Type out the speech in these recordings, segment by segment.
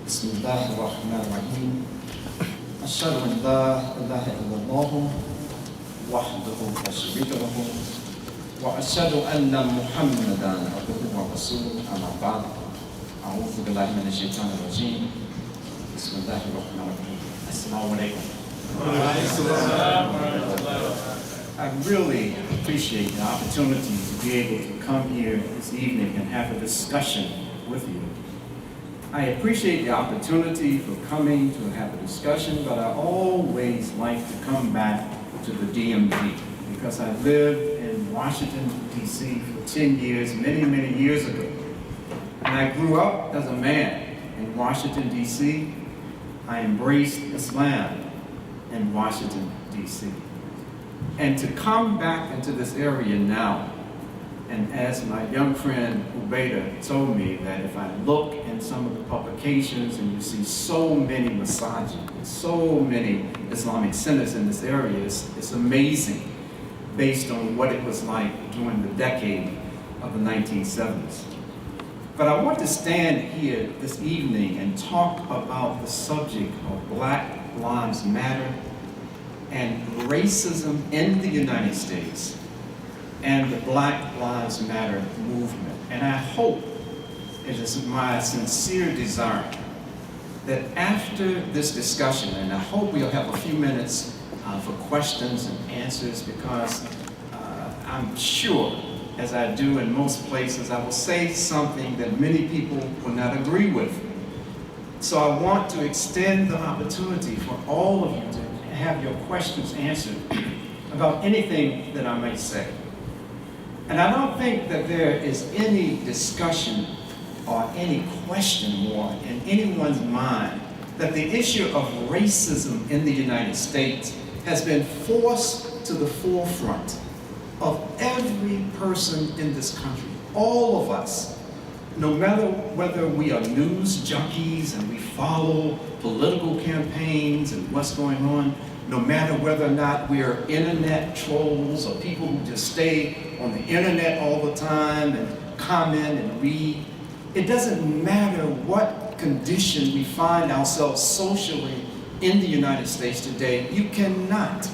بسم الله الرحمن الرحيم أشهد أن لا إله إلا الله وحده لا شريك له وأشهد أن محمدا عبده ورسوله أما بعد أعوذ بالله من الشيطان الرجيم بسم الله الرحمن الرحيم السلام عليكم. I really appreciate the opportunity to be able to come here this evening and have a discussion with you. I appreciate the opportunity for coming to have a discussion, but I always like to come back to the DMV because I lived in Washington, D.C. for 10 years, many years ago. And I grew up as a man in Washington, D.C. I embraced Islam in Washington, D.C. And to come back into this area now, and as my young friend Ubaida told me, that if I look in some of the publications and you see so many misogynists, so many Islamic centers in this area, it's amazing based on what it was like during the decade of the 1970s. But I want to stand here this evening and talk about the subject of Black Lives Matter and racism in the United States and the Black Lives Matter movement. And I hope, it is my sincere desire, that after this discussion, and I hope we'll have a few minutes for questions and answers, because I'm sure, as I do in most places, I will say something that many people will not agree with. So I want to extend the opportunity for all of you to have your questions answered about anything that I may say. And I don't think that there is any discussion or any question more in anyone's mind that the issue of racism in the United States has been forced to the forefront of every person in this country, all of us, no matter whether we are news junkies and we follow political campaigns and what's going on, no matter whether or not we are internet trolls or people who just stay on the internet all the time and comment and read. It doesn't matter what condition we find ourselves socially in the United States today, you cannot,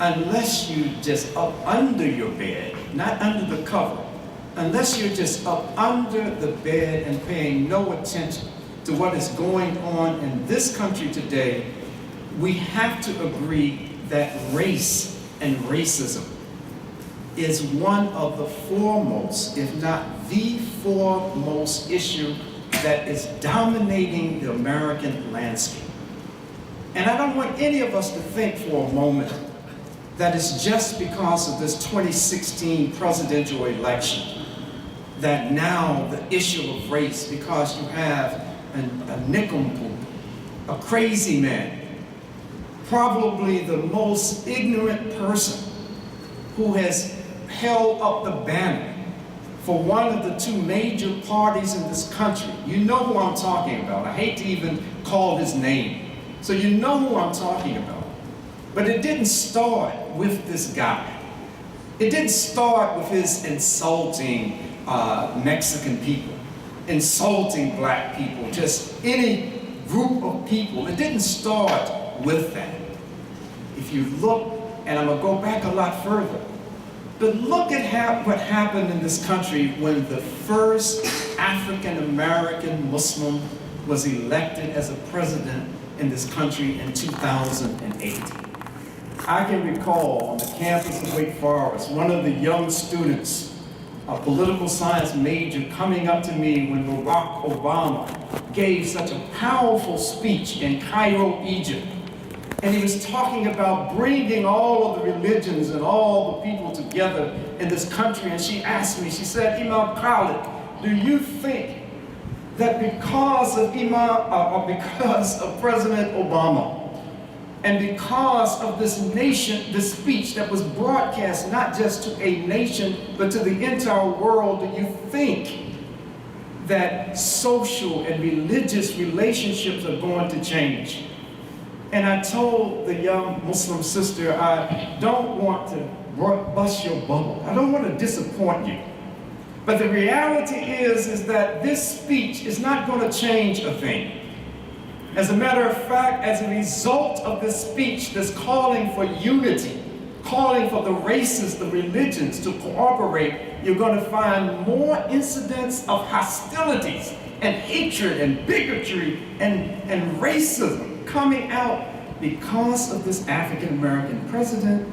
unless you just up under your bed, not under the cover, unless you're just up under the bed and paying no attention to what is going on in this country today, we have to agree that race and racism is one of the foremost, if not the foremost issue that is dominating the American landscape. And I don't want any of us to think for a moment that it's just because of this 2016 presidential election that now the issue of race, because you have a nincompoop, a crazy man, probably the most ignorant person who has held up the banner for one of the two major parties in this country. You know who I'm talking about. I hate to even call his name. So you know who I'm talking about. But it didn't start with this guy. It didn't start with his insulting Mexican people, insulting black people, just any group of people. It didn't start with that. If you look, and I'm gonna go back a lot further, but look at what happened in this country when the first African-American Muslim was elected as a president in this country in 2008. I can recall on the campus of Wake Forest, one of the young students, a political science major, coming up to me when Barack Obama gave such a powerful speech in Cairo, Egypt. And he was talking about bringing all of the religions and all the people together in this country. And she asked me, she said, Imam Khalid, do you think that because of because of President Obama and because of this nation, this speech that was broadcast not just to a nation, but to the entire world, do you think that social and religious relationships are going to change? And I told the young Muslim sister, I don't want to bust your bubble. I don't want to disappoint you. But the reality is that this speech is not going to change a thing. As a matter of fact, as a result of this speech, this calling for unity, calling for the races, the religions to cooperate, you're going to find more incidents of hostilities and hatred and bigotry and racism coming out because of this African-American president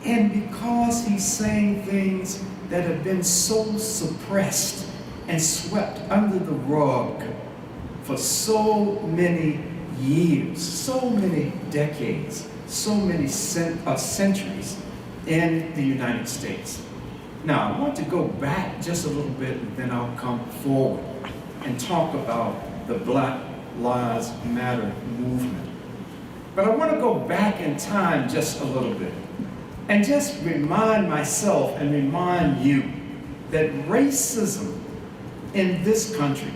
and because he's saying things that have been so suppressed and swept under the rug for so many years, so many decades, so many centuries in the United States. Now, I want to go back just a little bit and then I'll come forward and talk about the Black Lives Matter movement. But I want to go back in time just a little bit and just remind myself and remind you that racism in this country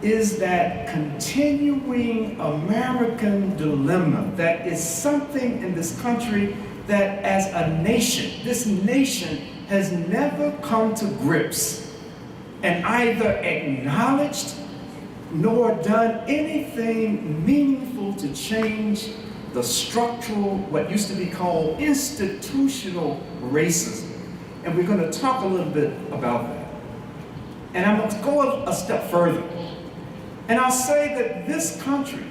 is that continuing American dilemma that is something in this country that as a nation, this nation has never come to grips and either acknowledged nor done anything meaningful to change the structural, what used to be called institutional racism. And we're going to talk a little bit about that. And I'm going to go a step further. And I'll say that this country,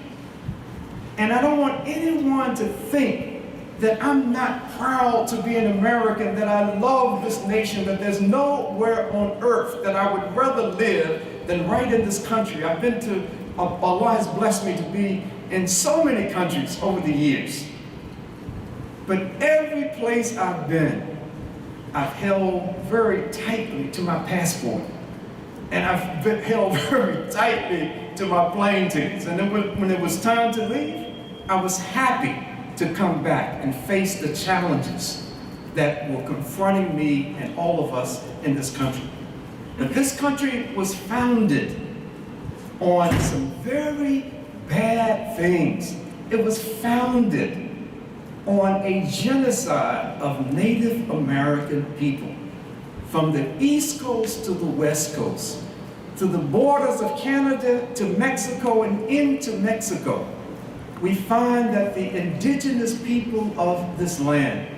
and I don't want anyone to think that I'm not proud to be an American, that I love this nation, that there's nowhere on earth that I would rather live than right in this country. I've been to, Allah has blessed me to be in so many countries over the years. But every place I've been, I've held very tightly to my passport. And I've been held very tightly to my plane tickets. And then when it was time to leave, I was happy to come back and face the challenges that were confronting me and all of us in this country. But this country was founded on some very bad things. It was founded on a genocide of Native American people. From the East Coast to the West Coast, to the borders of Canada, to Mexico, and into Mexico, we find that the indigenous people of this land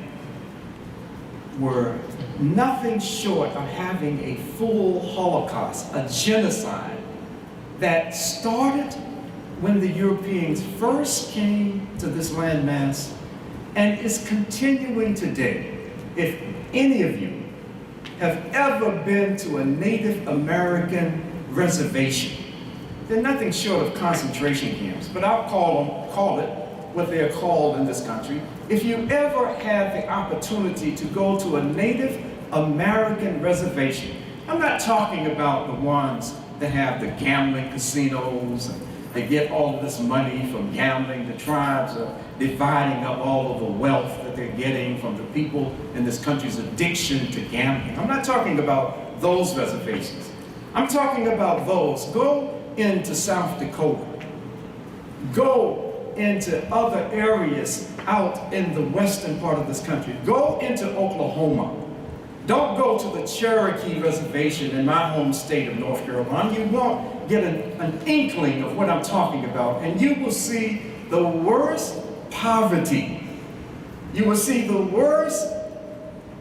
were nothing short of having a full Holocaust, a genocide that started when the Europeans first came to this landmass and is continuing today. If any of you have ever been to a Native American reservation, they're nothing short of concentration camps, but I'll call it what they're called in this country. If you ever have the opportunity to go to a Native American reservation, I'm not talking about the ones that have the gambling casinos and they get all of this money from gambling. The tribes are dividing up all of the wealth that they're getting from the people in this country's addiction to gambling. I'm not talking about those reservations. I'm talking about those. Go into South Dakota. Go into other areas out in the western part of this country. Go into Oklahoma. Don't go to the Cherokee Reservation in my home state of North Carolina. You won't get an inkling of what I'm talking about, and you will see the worst poverty. You will see the worst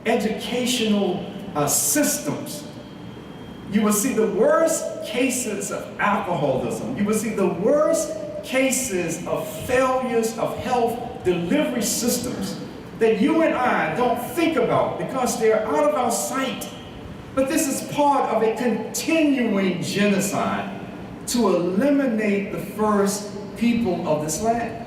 educational systems. You will see the worst cases of alcoholism. You will see the worst cases of failures of health delivery systems that you and I don't think about because they're out of our sight. But this is part of a continuing genocide to eliminate the first people of this land.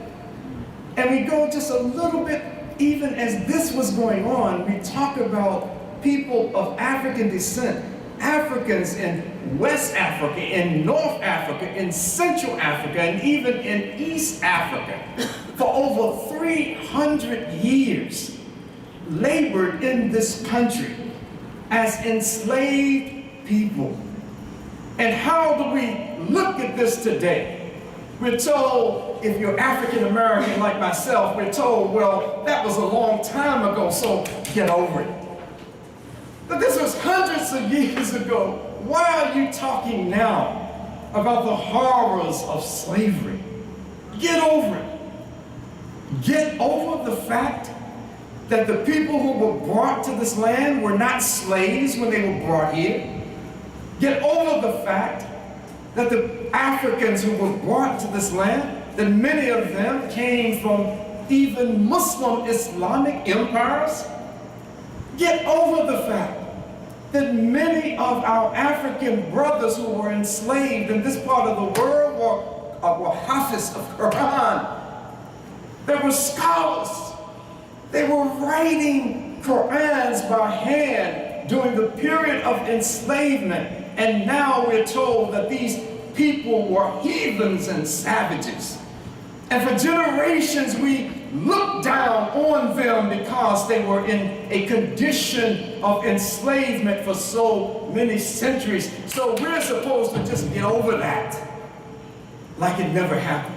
And we go just a little bit, even as this was going on, we talk about people of African descent, Africans in West Africa, in North Africa, in Central Africa, and even in East Africa. For over 300 years, labored in this country as enslaved people. And how do we look at this today? We're told, if you're African American like myself, we're told, well, that was a long time ago, so get over it. But this was hundreds of years ago. Why are you talking now about the horrors of slavery. Get over it. Get over the fact that the people who were brought to this land were not slaves when they were brought here. Get over the fact that the Africans who were brought to this land, that many of them came from even Muslim Islamic empires. Get over the fact that many of our African brothers who were enslaved in this part of the world were hafiz of Qur'an. They were scholars. They were writing Qur'ans by hand during the period of enslavement. And now we're told that these people were heathens and savages. And for generations we looked down on them because they were in a condition of enslavement for so many centuries. So we're supposed to just get over that like it never happened.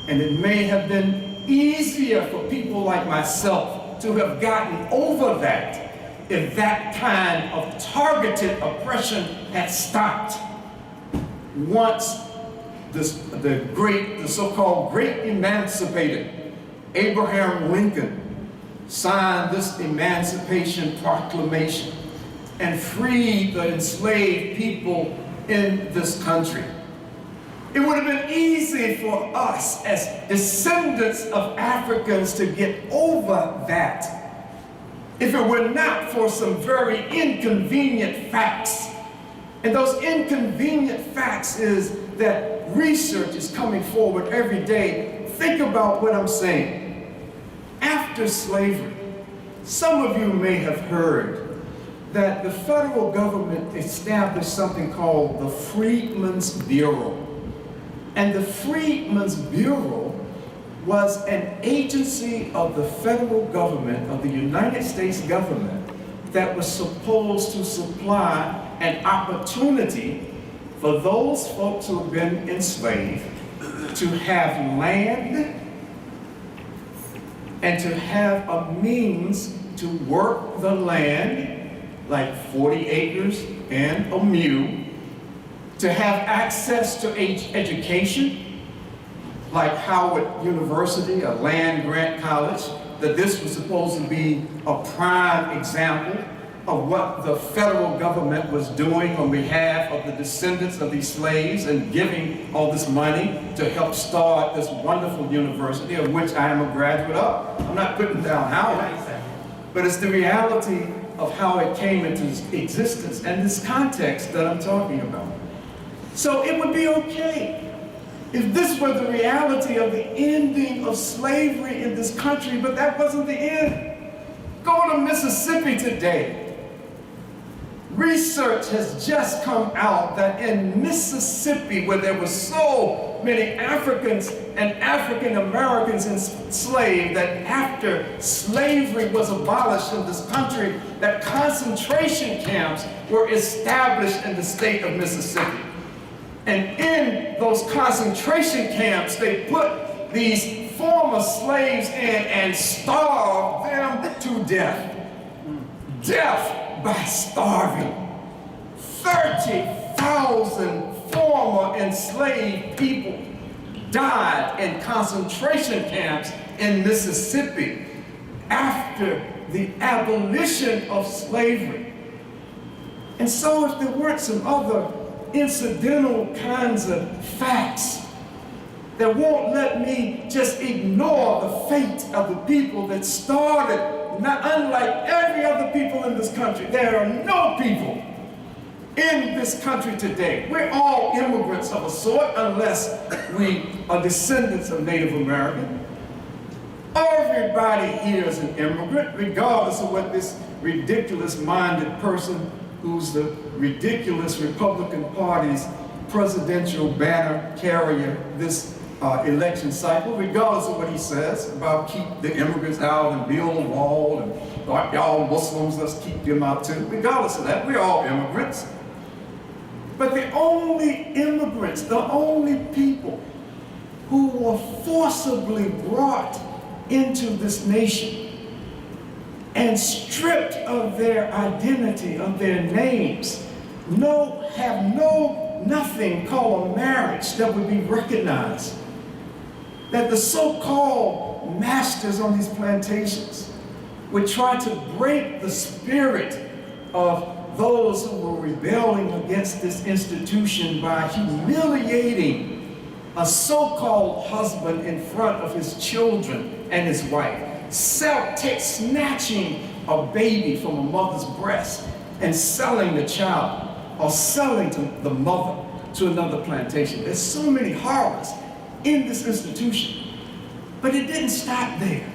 And it may have been easier for people like myself to have gotten over that if that kind of targeted oppression had stopped once the so-called great emancipator Abraham Lincoln signed this Emancipation Proclamation and freed the enslaved people in this country. It would have been easy for us as descendants of Africans to get over that if it were not for some very inconvenient facts. And those inconvenient facts is that research is coming forward every day. Think about what I'm saying. After slavery, some of you may have heard that the federal government established something called the Freedmen's Bureau. And the Freedmen's Bureau was an agency of the federal government, of the United States government, that was supposed to supply an opportunity for those folks who have been enslaved to have land and to have a means to work the land, like 40 acres and a mule, to have access to education, like Howard University, a land-grant college, that this was supposed to be a prime example of what the federal government was doing on behalf of the descendants of these slaves and giving all this money to help start this wonderful university of which I am a graduate of. I'm not putting down Howard, but it's the reality of how it came into existence and this context that I'm talking about. So it would be okay if this were the reality of the ending of slavery in this country, but that wasn't the end. Go to Mississippi today. Research has just come out that in Mississippi, where there were so many Africans and African Americans enslaved, that after slavery was abolished in this country, that concentration camps were established in the state of Mississippi. And in those concentration camps, they put these former slaves in and starved them to death. Death by starving. 30,000 former enslaved people died in concentration camps in Mississippi after the abolition of slavery. And so if there weren't some other incidental kinds of facts that won't let me just ignore the fate of the people that started, not unlike every other people in this country. There are no people in this country today. We're all immigrants of a sort, unless we are descendants of Native American. Everybody here is an immigrant, regardless of what this ridiculous-minded person who's the ridiculous Republican Party's presidential banner carrier this election cycle, regardless of what he says about keep the immigrants out and build a wall and y'all Muslims, let's keep them out too. Regardless of that, we're all immigrants. But the only immigrants, the only people who were forcibly brought into this nation and stripped of their identity, of their names, have no nothing called a marriage that would be recognized. That the so-called masters on these plantations would try to break the spirit of those who were rebelling against this institution by humiliating a so-called husband in front of his children and his wife, snatching a baby from a mother's breast and selling the child or selling to the mother to another plantation. There's so many horrors in this institution, but it didn't stop there.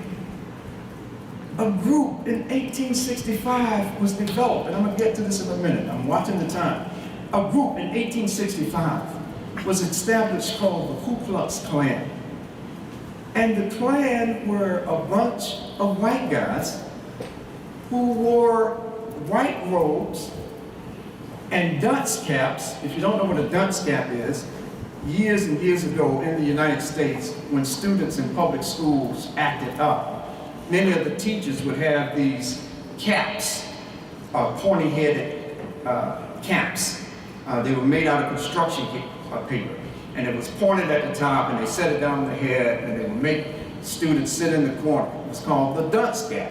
A group in 1865 was developed, and I'm going to get to this in a minute. I'm watching the time. A group in 1865 was established called the Ku Klux Klan. And the Klan were a bunch of white guys who wore white robes and dunce caps. If you don't know what a dunce cap is, years and years ago in the United States, when students in public schools acted up, many of the teachers would have these caps, pointy-headed caps. They were made out of construction paper, and it was pointed at the top, and they set it down on the head, and they would make students sit in the corner. It was called the dunce cap.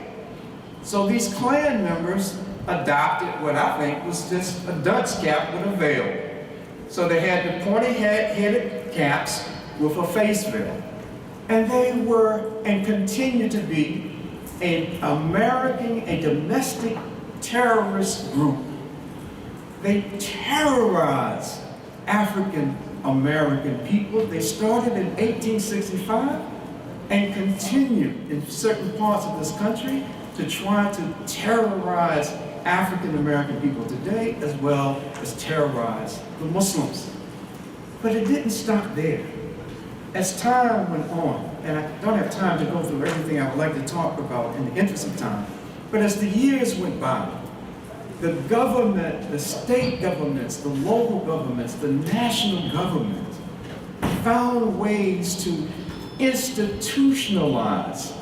So these Klan members adopted what I think was just a dunce cap with a veil. So they had the pointy-headed caps with a face veil. And they were and continue to be a domestic terrorist group. They terrorized African American people. They started in 1865 and continued in certain parts of this country to try to terrorize African American people today, as well as terrorize the Muslims. But it didn't stop there. As time went on, and I don't have time to go through everything I would like to talk about in the interest of time, but as the years went by, the government, the state governments, the local governments, the national government found ways to institutionalize,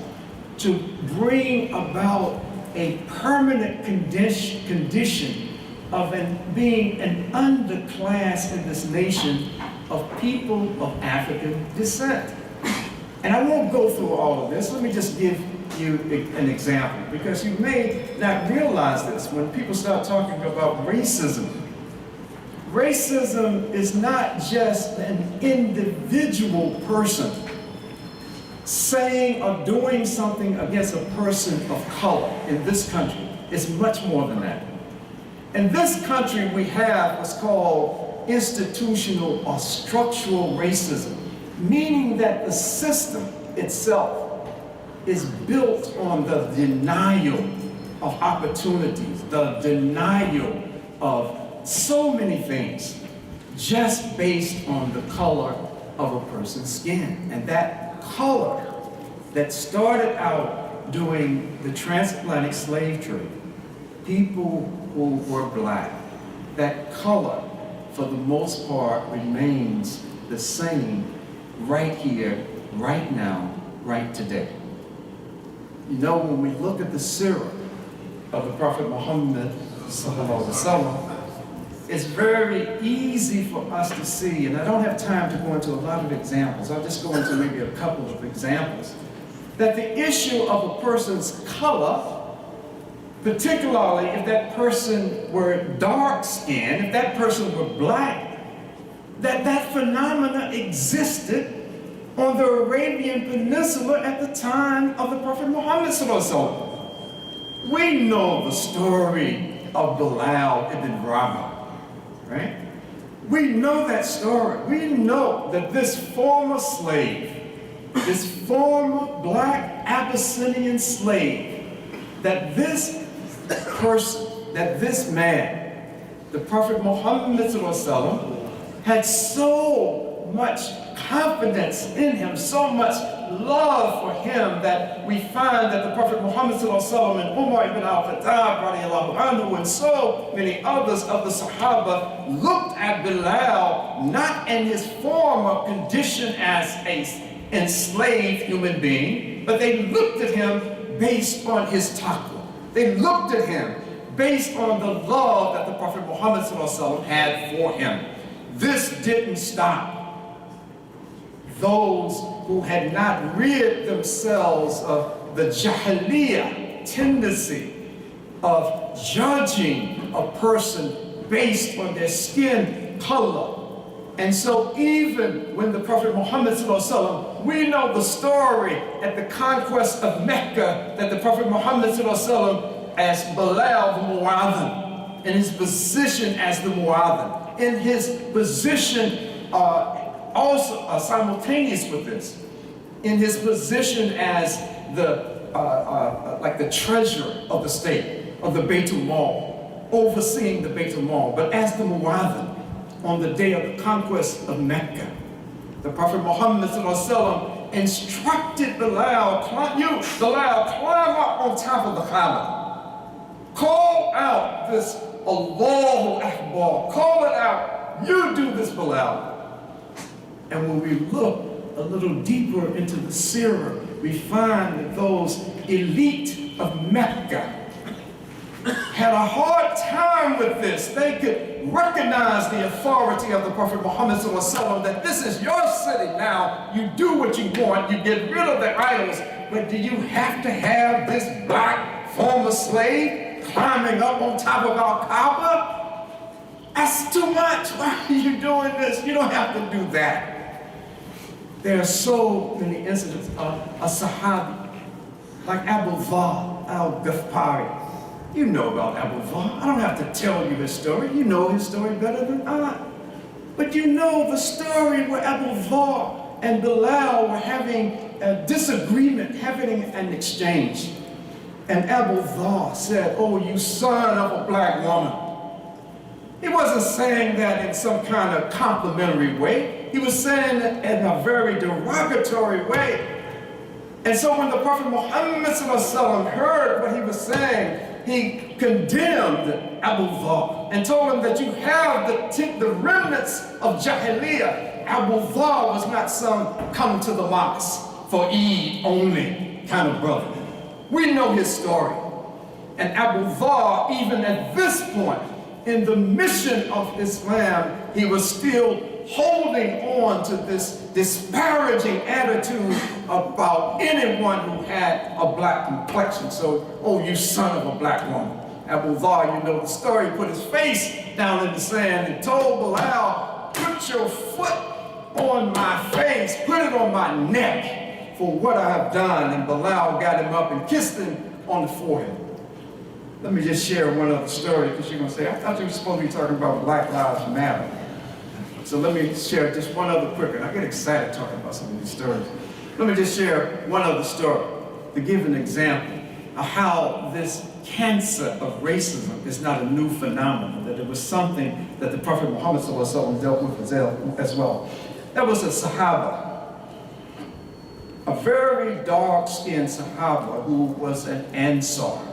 to bring about a permanent condition of being an underclass in this nation of people of African descent. And I won't go through all of this. Let me just give you an example, because you may not realize this when people start talking about racism. Racism is not just an individual person saying or doing something against a person of color in this country. It's much more than that. In this country, we have what's called institutional or structural racism, meaning that the system itself is built on the denial of opportunities, the denial of so many things, just based on the color of a person's skin. And that color that started out during the transatlantic slave trade, people who were black, that color, for the most part, remains the same right here, right now, right today. You know, when we look at the Sirah of the Prophet Muhammad sallallahu alaihi wasallam, it's very easy for us to see, and I don't have time to go into a lot of examples, I'll just go into maybe a couple of examples, that the issue of a person's color, particularly if that person were dark-skinned, if that person were black, that phenomena existed on the Arabian Peninsula at the time of the Prophet Muhammad sallallahu alaihi wasallam. We know the story of Bilal ibn Rabah, right? We know that story. We know that this former slave, this former black Abyssinian slave, that this person, that this man, the Prophet Muhammad sallallahu alaihi wasallam, had so much confidence in him, so much love for him, that we find that the Prophet Muhammad sallallahu alaihi wasallam and Umar ibn al-Khattab radiallahu anhu and so many others of the Sahaba looked at Bilal not in his former condition as an enslaved human being, but they looked at him based on his taqwa. They looked at him based on the love that the Prophet Muhammad ﷺ had for him. this didn't stop those who had not rid themselves of the Jahiliyyah tendency of judging a person based on their skin color. And so even when the Prophet Muhammad ﷺ, we know the story at the conquest of Mecca, that the Prophet Muhammad ﷺ, as Bilal the Mu'adhin, in his position as the Mu'adhin, in his position also simultaneous with this, in his position as the like the treasurer of the state, of the Baytul Mal, overseeing the Baytul Mal, but as the Mu'adhin on the day of the conquest of Mecca, the Prophet Muhammad ﷺ instructed Bilal, climb up on top of the Kaaba, call out this Allahu Akbar, call it out, you do this, Bilal. And when we look a little deeper into the seerah, we find that those elite of Mecca had a hard time with this. They could recognize the authority of the Prophet Muhammad ﷺ, that this is your city now, you do what you want, you get rid of the idols, but do you have to have this black former slave climbing up on top of our Kaaba? That's too much. Why are you doing this? You don't have to do that. There are so many incidents of a Sahabi, like Abu Dharr al-Ghifari. You know about Abu Dharr. I don't have to tell you his story. You know his story better than I. But you know the story where Abu Dharr and Bilal were having a disagreement, having an exchange. And Abu Dharr said, "Oh, you son of a black woman." He wasn't saying that in some kind of complimentary way. He was saying it in a very derogatory way. And so when the Prophet Muhammad ﷺ heard what he was saying, he condemned Abu Dharr and told him that you have the remnants of Jahiliyyah. Abu Dharr was not some come to the mosque for Eid only kind of brother. We know his story. And Abu Dharr, even at this point in the mission of Islam, he was still holding on to this disparaging attitude about anyone who had a black complexion. So, oh, you son of a black woman. Abu Dharr, you know the story, put his face down in the sand and told Bilal, put your foot on my face, put it on my neck for what I have done. And Bilal got him up and kissed him on the forehead. Let me just share one other story, because you're going to say, I thought you were supposed to be talking about Black Lives Matter. So let me share just one other quick, and I get excited talking about some of these stories. Let me just share one other story to give an example of how this cancer of racism is not a new phenomenon, that it was something that the Prophet Muhammad ﷺ dealt with as well. That was a Sahaba, a very dark-skinned Sahaba who was an Ansar.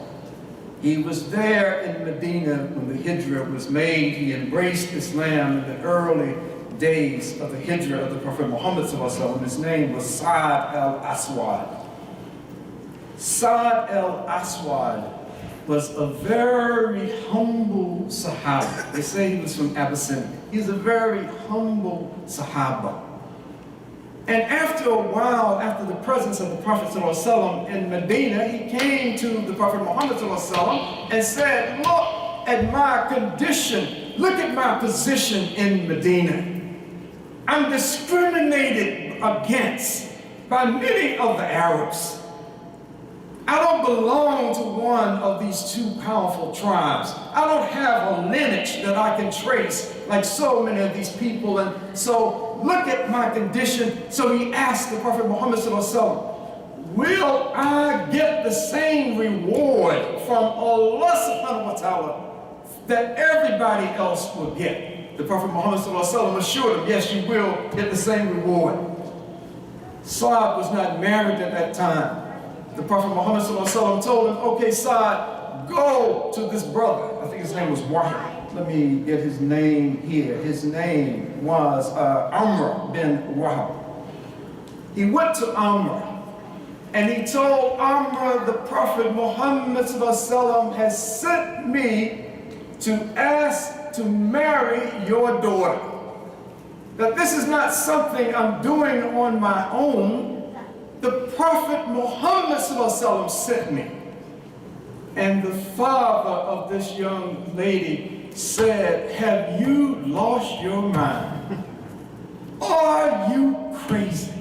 He was there in Medina when the Hijrah was made. He embraced Islam in the early days of the Hijrah of the Prophet Muhammad ﷺ. His name was Sa'd al-Aswad. Sa'd al-Aswad was a very humble Sahaba. They say he was from Abyssinia. He's a very humble Sahaba. And after a while, after the presence of the Prophet ﷺ in Medina, he came to the Prophet Muhammad ﷺ and said, look at my condition, look at my position in Medina. I'm discriminated against by many of the Arabs. I don't belong to one of these two powerful tribes. I don't have a lineage that I can trace like so many of these people. And so look at my condition. So he asked the Prophet Muhammad ﷺ, will I get the same reward from Allah subhanahu wa ta'ala that everybody else will get? The Prophet Muhammad ﷺ assured him, yes, you will get the same reward. Sa'd was not married at that time. The Prophet Muhammad ﷺ told him, okay, Sa'd, go to this brother. I think his name was Wahab. Let me get his name here. His name was Amr bin Wahab. He went to Amr and he told Amr, the Prophet Muhammad ﷺ has sent me to ask to marry your daughter. that this is not something I'm doing on my own. The Prophet Muhammad ﷺ sent me. And the father of this young lady said, have you lost your mind? Are you crazy?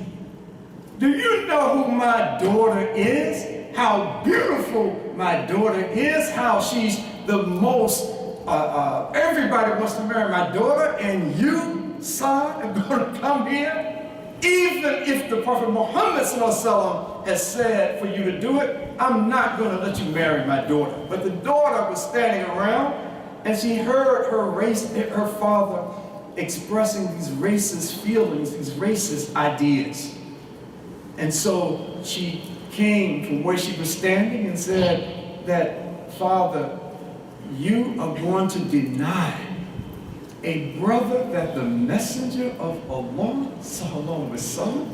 Do you know who my daughter is? How beautiful my daughter is? How she's the most, everybody wants to marry my daughter, and you, son, are going to come here? Even if the Prophet Muhammad ﷺ has said for you to do it, I'm not going to let you marry my daughter. But the daughter was standing around, and she heard her father expressing these racist feelings, these racist ideas. And so she came from where she was standing and said that, Father, you are going to deny a brother that the messenger of Allah sallallahu alaihi wasallam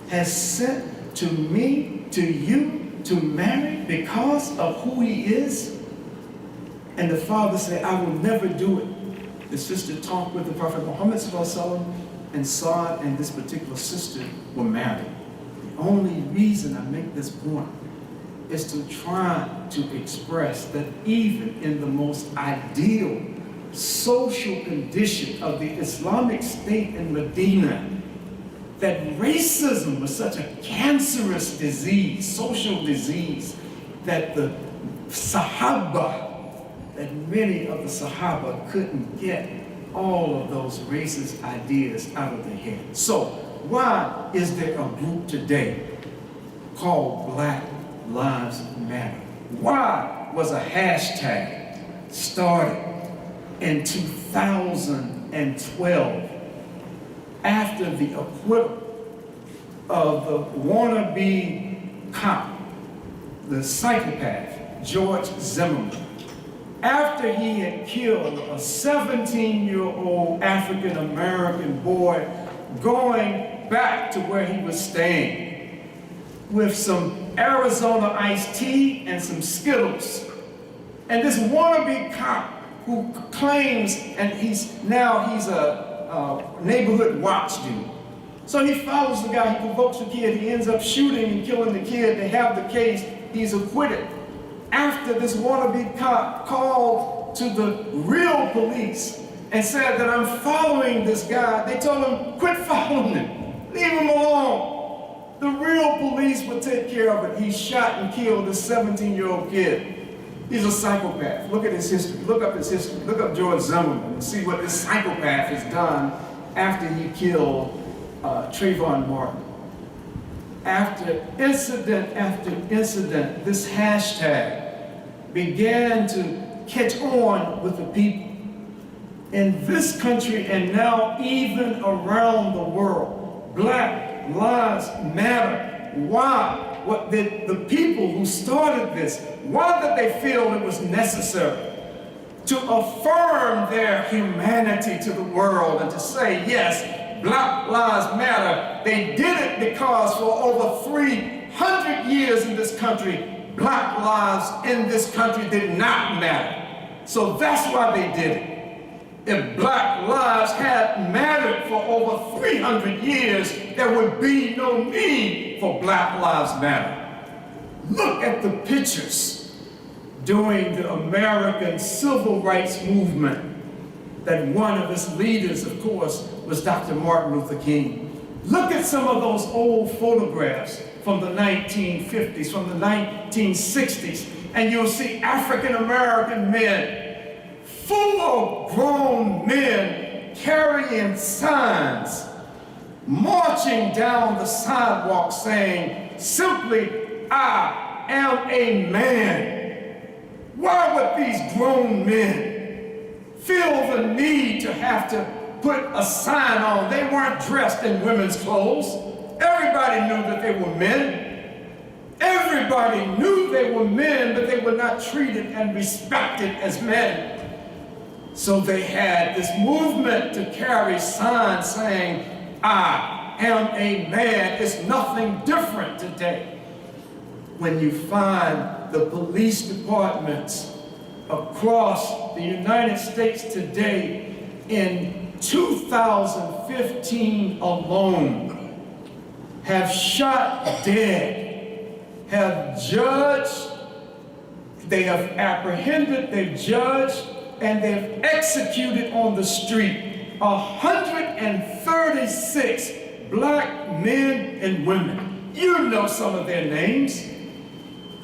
has sent to me, to you, to marry because of who he is? And the father said, I will never do it. The sister talked with the Prophet Muhammad sallallahu alaihi wasallam, and Saad and this particular sister were married. The only reason I make this point is to try to express that even in the most ideal social condition of the Islamic State in Medina, that racism was such a cancerous disease, social disease, that the Sahaba, that many of the Sahaba couldn't get all of those racist ideas out of their head. So why is there a group today called Black Lives Matter? Why was a hashtag started in 2012 after the acquittal of the wannabe cop, the psychopath, George Zimmerman, after he had killed a 17-year-old African-American boy going back to where he was staying with some Arizona iced tea and some Skittles. And this wannabe cop who claims, and he's a neighborhood watch dude. So he follows the guy, he provokes the kid, he ends up shooting and killing the kid. They have the case, he's acquitted. After this wannabe cop called to the real police and said that I'm following this guy, they told him, quit following him, leave him alone. The real police would take care of it. He shot and killed this 17-year-old kid. He's a psychopath. Look at his history. Look up his history. Look up George Zimmerman and see what this psychopath has done after he killed Trayvon Martin. After incident, this hashtag began to catch on with the people in this country and now even around the world. Black Lives Matter. Why? What did the people who started this, why did they feel it was necessary to affirm their humanity to the world and to say, yes, Black Lives Matter? They did it because for over 300 years in this country, Black lives in this country did not matter. So that's why they did it. If Black lives had mattered for over 300 years, there would be no need for Black Lives Matter. Look at the pictures during the American Civil Rights Movement that one of its leaders, of course, was Dr. Martin Luther King. Look at some of those old photographs from the 1950s, from the 1960s, and you'll see African-American men, full-grown men carrying signs, marching down the sidewalk saying, simply, I am a man. Why would these grown men feel the need to have to put a sign on? They weren't dressed in women's clothes. Everybody knew that they were men. Everybody knew they were men, but they were not treated and respected as men. So they had this movement to carry signs saying, I am a man. It's nothing different today. When you find the police departments across the United States today in 2015 alone have shot dead, have judged, they have apprehended, they've judged, and they've executed on the street 136 black men and women. You know some of their names.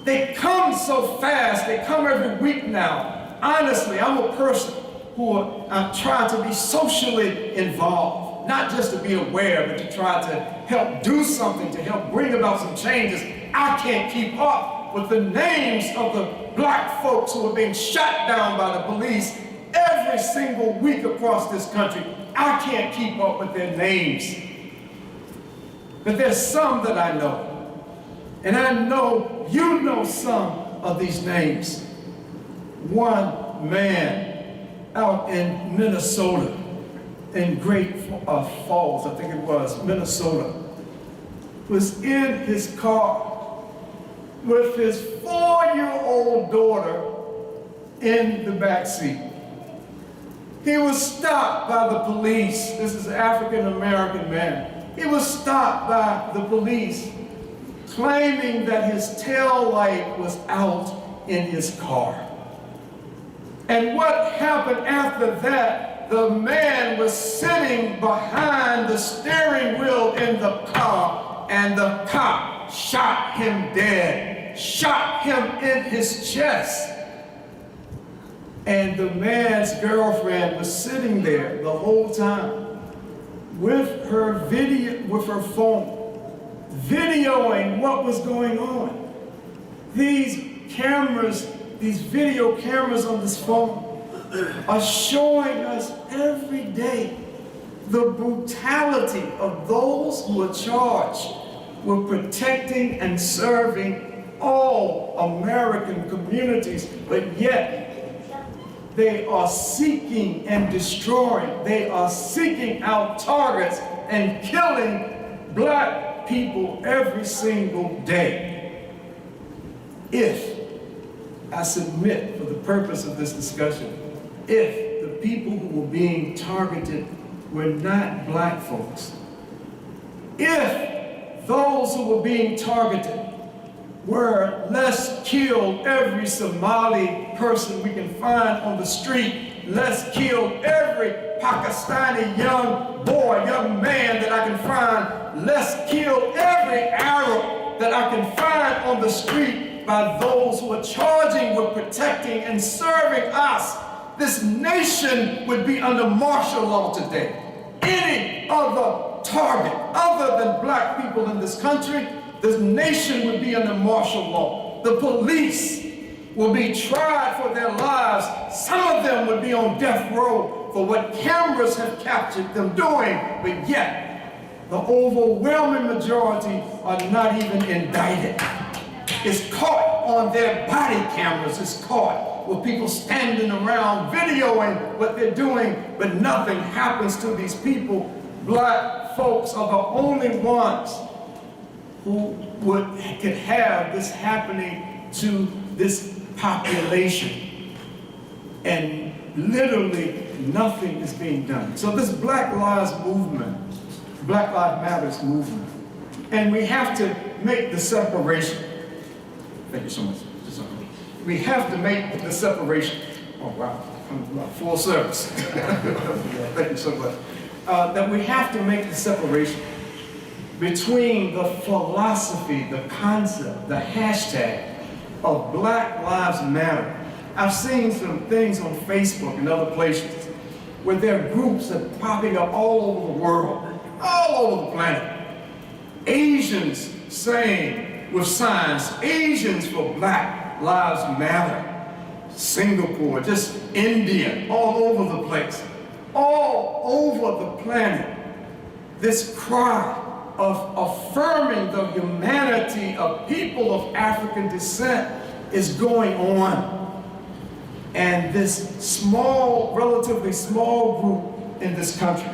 They come so fast, they come every week now. Honestly, I'm a person who I try to be socially involved, not just to be aware, but to try to help do something, to help bring about some changes. I can't keep up with the names of the black folks who are being shot down by the police every single week across this country. I can't keep up with their names. But there's some that I know. And I know you know some of these names. One man out in Minnesota, in Great Falls, I think it was, Minnesota, was in his car with his 4-year-old daughter in the back seat. He was stopped by the police. This is an African-American man. He was stopped by the police claiming that his tail light was out in his car. And what happened after that, the man was sitting behind the steering wheel in the car, and the cop shot him dead, shot him in his chest. And the man's girlfriend was sitting there the whole time with her phone, videoing what was going on. These cameras, these video cameras on this phone are showing us every day the brutality of those who are charged with protecting and serving all American communities, but yet they are seeking and destroying. They are seeking out targets and killing black people every single day. If, I submit for the purpose of this discussion, if the people who were being targeted were not black folks, if those who were being targeted were let's kill every Somali person we can find on the street, let's kill every Pakistani young boy, young man that I can find, let's kill every Arab that I can find on the street by those who are charging with protecting and serving us, this nation would be under martial law today. Any other target other than black people in this country, this nation would be under martial law. The police will be tried for their lives. Some of them would be on death row for what cameras have captured them doing, but yet the overwhelming majority are not even indicted. It's caught on their body cameras. It's caught with people standing around videoing what they're doing, but nothing happens to these people. Black folks are the only ones who could have this happening to this population. And literally nothing is being done. So this Black Lives movement, Black Lives Matters movement, and we have to make the separation. Thank you so much. We have to make the separation. Oh wow, I'm full service. Thank you so much. That we have to make the separation between the philosophy, the concept, the hashtag of Black Lives Matter. I've seen some things on Facebook and other places where there are groups that are popping up all over the world, all over the planet. Asians saying with signs, Asians for Black Lives Matter. Singapore, just India, all over the place, all over the planet. This cry of affirming the humanity of people of African descent is going on. And this small, relatively small group in this country,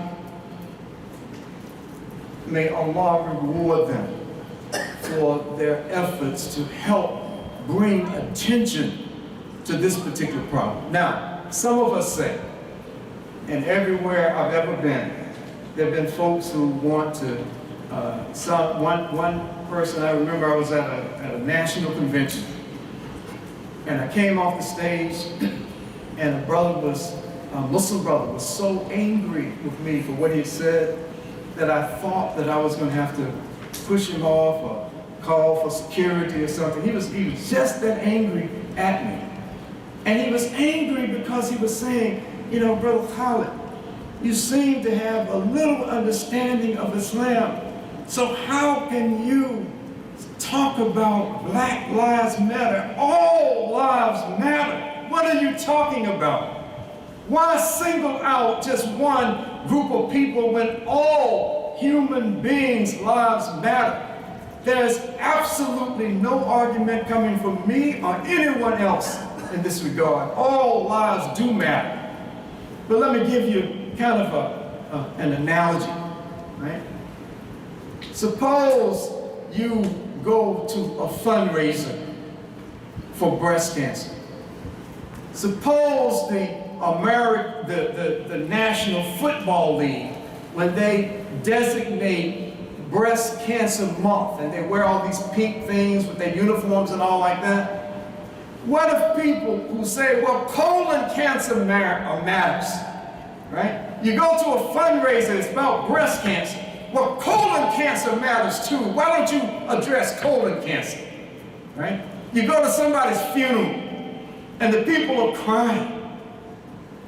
may Allah reward them for their efforts to help bring attention to this particular problem. Now, some of us say, And everywhere I've ever been, there have been folks who want to, one person, I remember I was at a national convention, and I came off the stage, and a Muslim brother was so angry with me for what he had said that I thought that I was going to have to push him off or call for security or something. He was just that angry at me. And he was angry because he was saying, you know, Brother Khalid, you seem to have a little understanding of Islam. So how can you talk about Black Lives Matter? All lives matter. What are you talking about? Why single out just one group of people when all human beings' lives matter? There's absolutely no argument coming from me or anyone else in this regard. All lives do matter. But let me give you kind of an analogy, right? Suppose you go to a fundraiser for breast cancer. Suppose the National Football League, when they designate Breast Cancer Month and they wear all these pink things with their uniforms and all like that, what if people who say, well, colon cancer matters, right? You go to a fundraiser, it's about breast cancer. Well, colon cancer matters too. Why don't you address colon cancer, right? You go to somebody's funeral and the people are crying.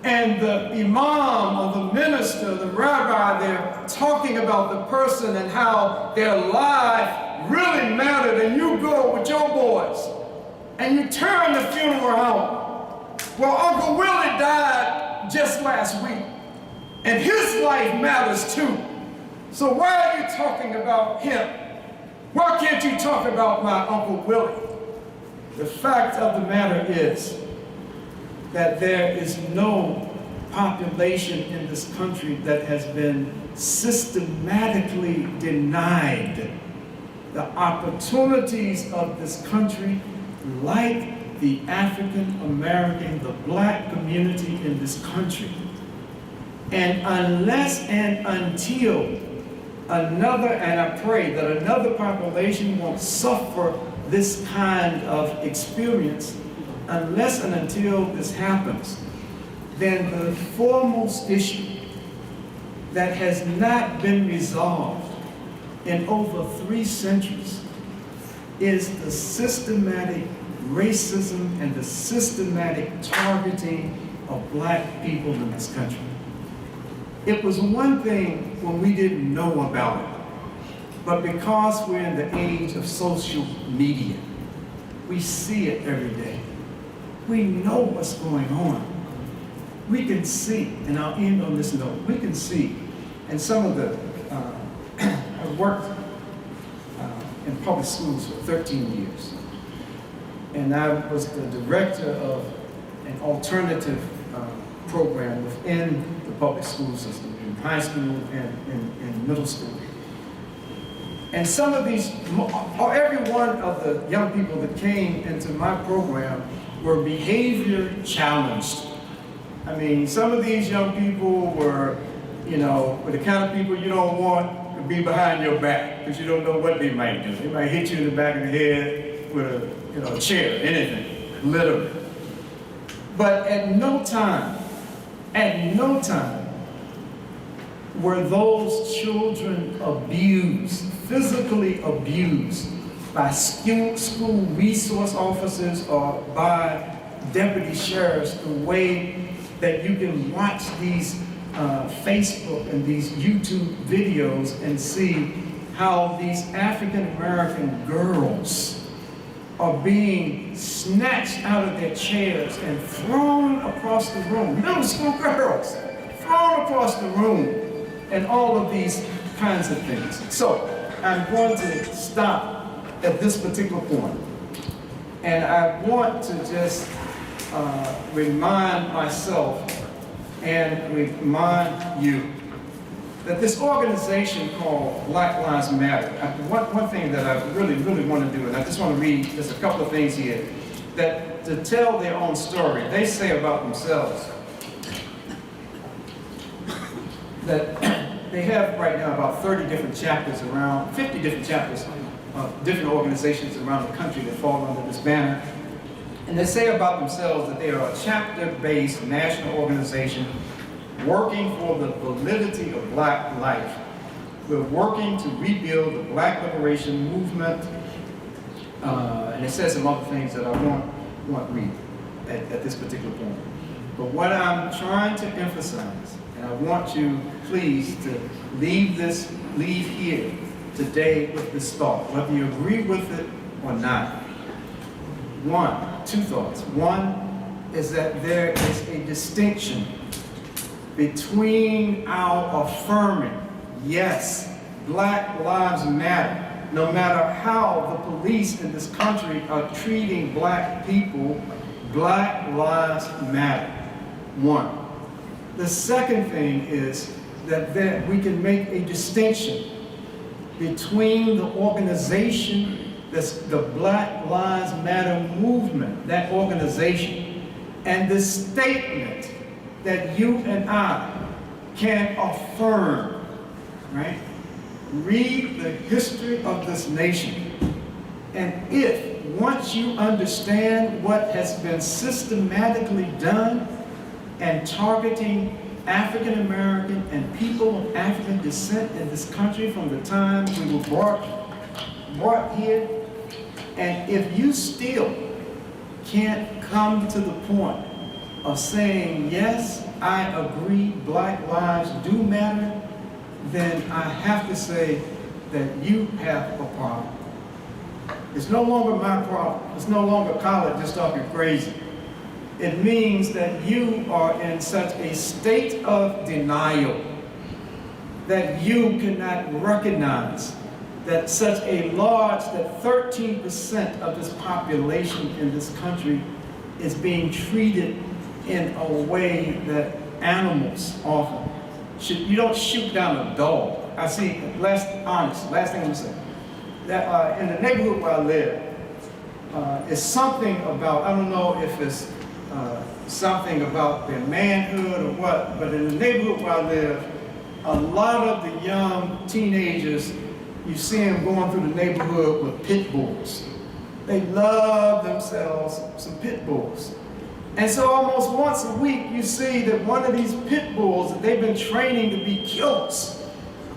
And the Imam or the minister, the rabbi, they're talking about the person and how their life really mattered. And you go with your boys and you turn the funeral around. Well, Uncle Willie died just last week and his life matters too. So why are you talking about him? Why can't you talk about my Uncle Willie? The fact of the matter is that there is no population in this country that has been systematically denied the opportunities of this country, like the African American, the Black community in this country. And unless and until another, and I pray that another population won't suffer this kind of experience, unless and until this happens, then the foremost issue that has not been resolved in over 3 centuries is the systematic racism and the systematic targeting of Black people in this country. It was one thing when we didn't know about it, but because we're in the age of social media, we see it every day. We know what's going on. We can see, and I'll end on this note, we can see, and some of the, I've worked in public schools for 13 years, and I was the director of an alternative program within the public school system, in high school and in middle school. And some of these, or every one of the young people that came into my program were behavior challenged. I mean, some of these young people were, you know, were the kind of people you don't want to be behind your back because you don't know what they might do. They might hit you in the back of the head with a, you know, a chair, anything, literally. But at no time were those children abused, physically abused by school resource officers or by deputy sheriffs, the way that you can watch these Facebook and these YouTube videos and see how these African American girls are being snatched out of their chairs and thrown across the room. Middle school girls thrown across the room, and all of these kinds of things. So I'm going to stop at this particular point, and I want to just remind myself and remind you that this organization called Black Lives Matter, one thing that I really want to do, and I just want to read just a couple of things here, that to tell their own story, they say about themselves, that they have right now about 30 different chapters around, 50 different chapters of different organizations around the country that fall under this banner. And they say about themselves that they are a chapter-based national organization working for the validity of black life. We're working to rebuild the black liberation movement. And it says some other things that I won't read at this particular point. But what I'm trying to emphasize, and I want you, please, to leave here today with this thought, whether you agree with it or not. Two thoughts. One is that there is a distinction between our affirming, yes, Black Lives Matter, no matter how the police in this country are treating black people, Black Lives Matter. One. The second thing is that we can make a distinction between the organization that's the Black Lives Matter movement, that organization, and the statement that you and I can affirm, right? Read the history of this nation. And if, once you understand what has been systematically done and targeting African American and people of African descent in this country from the time we were brought here, and if you still can't come to the point of saying, yes, I agree, Black lives do matter, then I have to say that you have a problem. It's no longer my problem. It's no longer college just talking crazy. It means that you are in such a state of denial that you cannot recognize that such a large, that 13% of this population in this country is being treated in a way that animals often should. You don't shoot down a dog. I see, last thing I'm gonna say, that in the neighborhood where I live, it's something about, I don't know if it's something about their manhood or what, but in the neighborhood where I live, a lot of the young teenagers, you see them going through the neighborhood with pit bulls. They love themselves some pit bulls. And so almost once a week, you see that one of these pit bulls that they've been training to be killers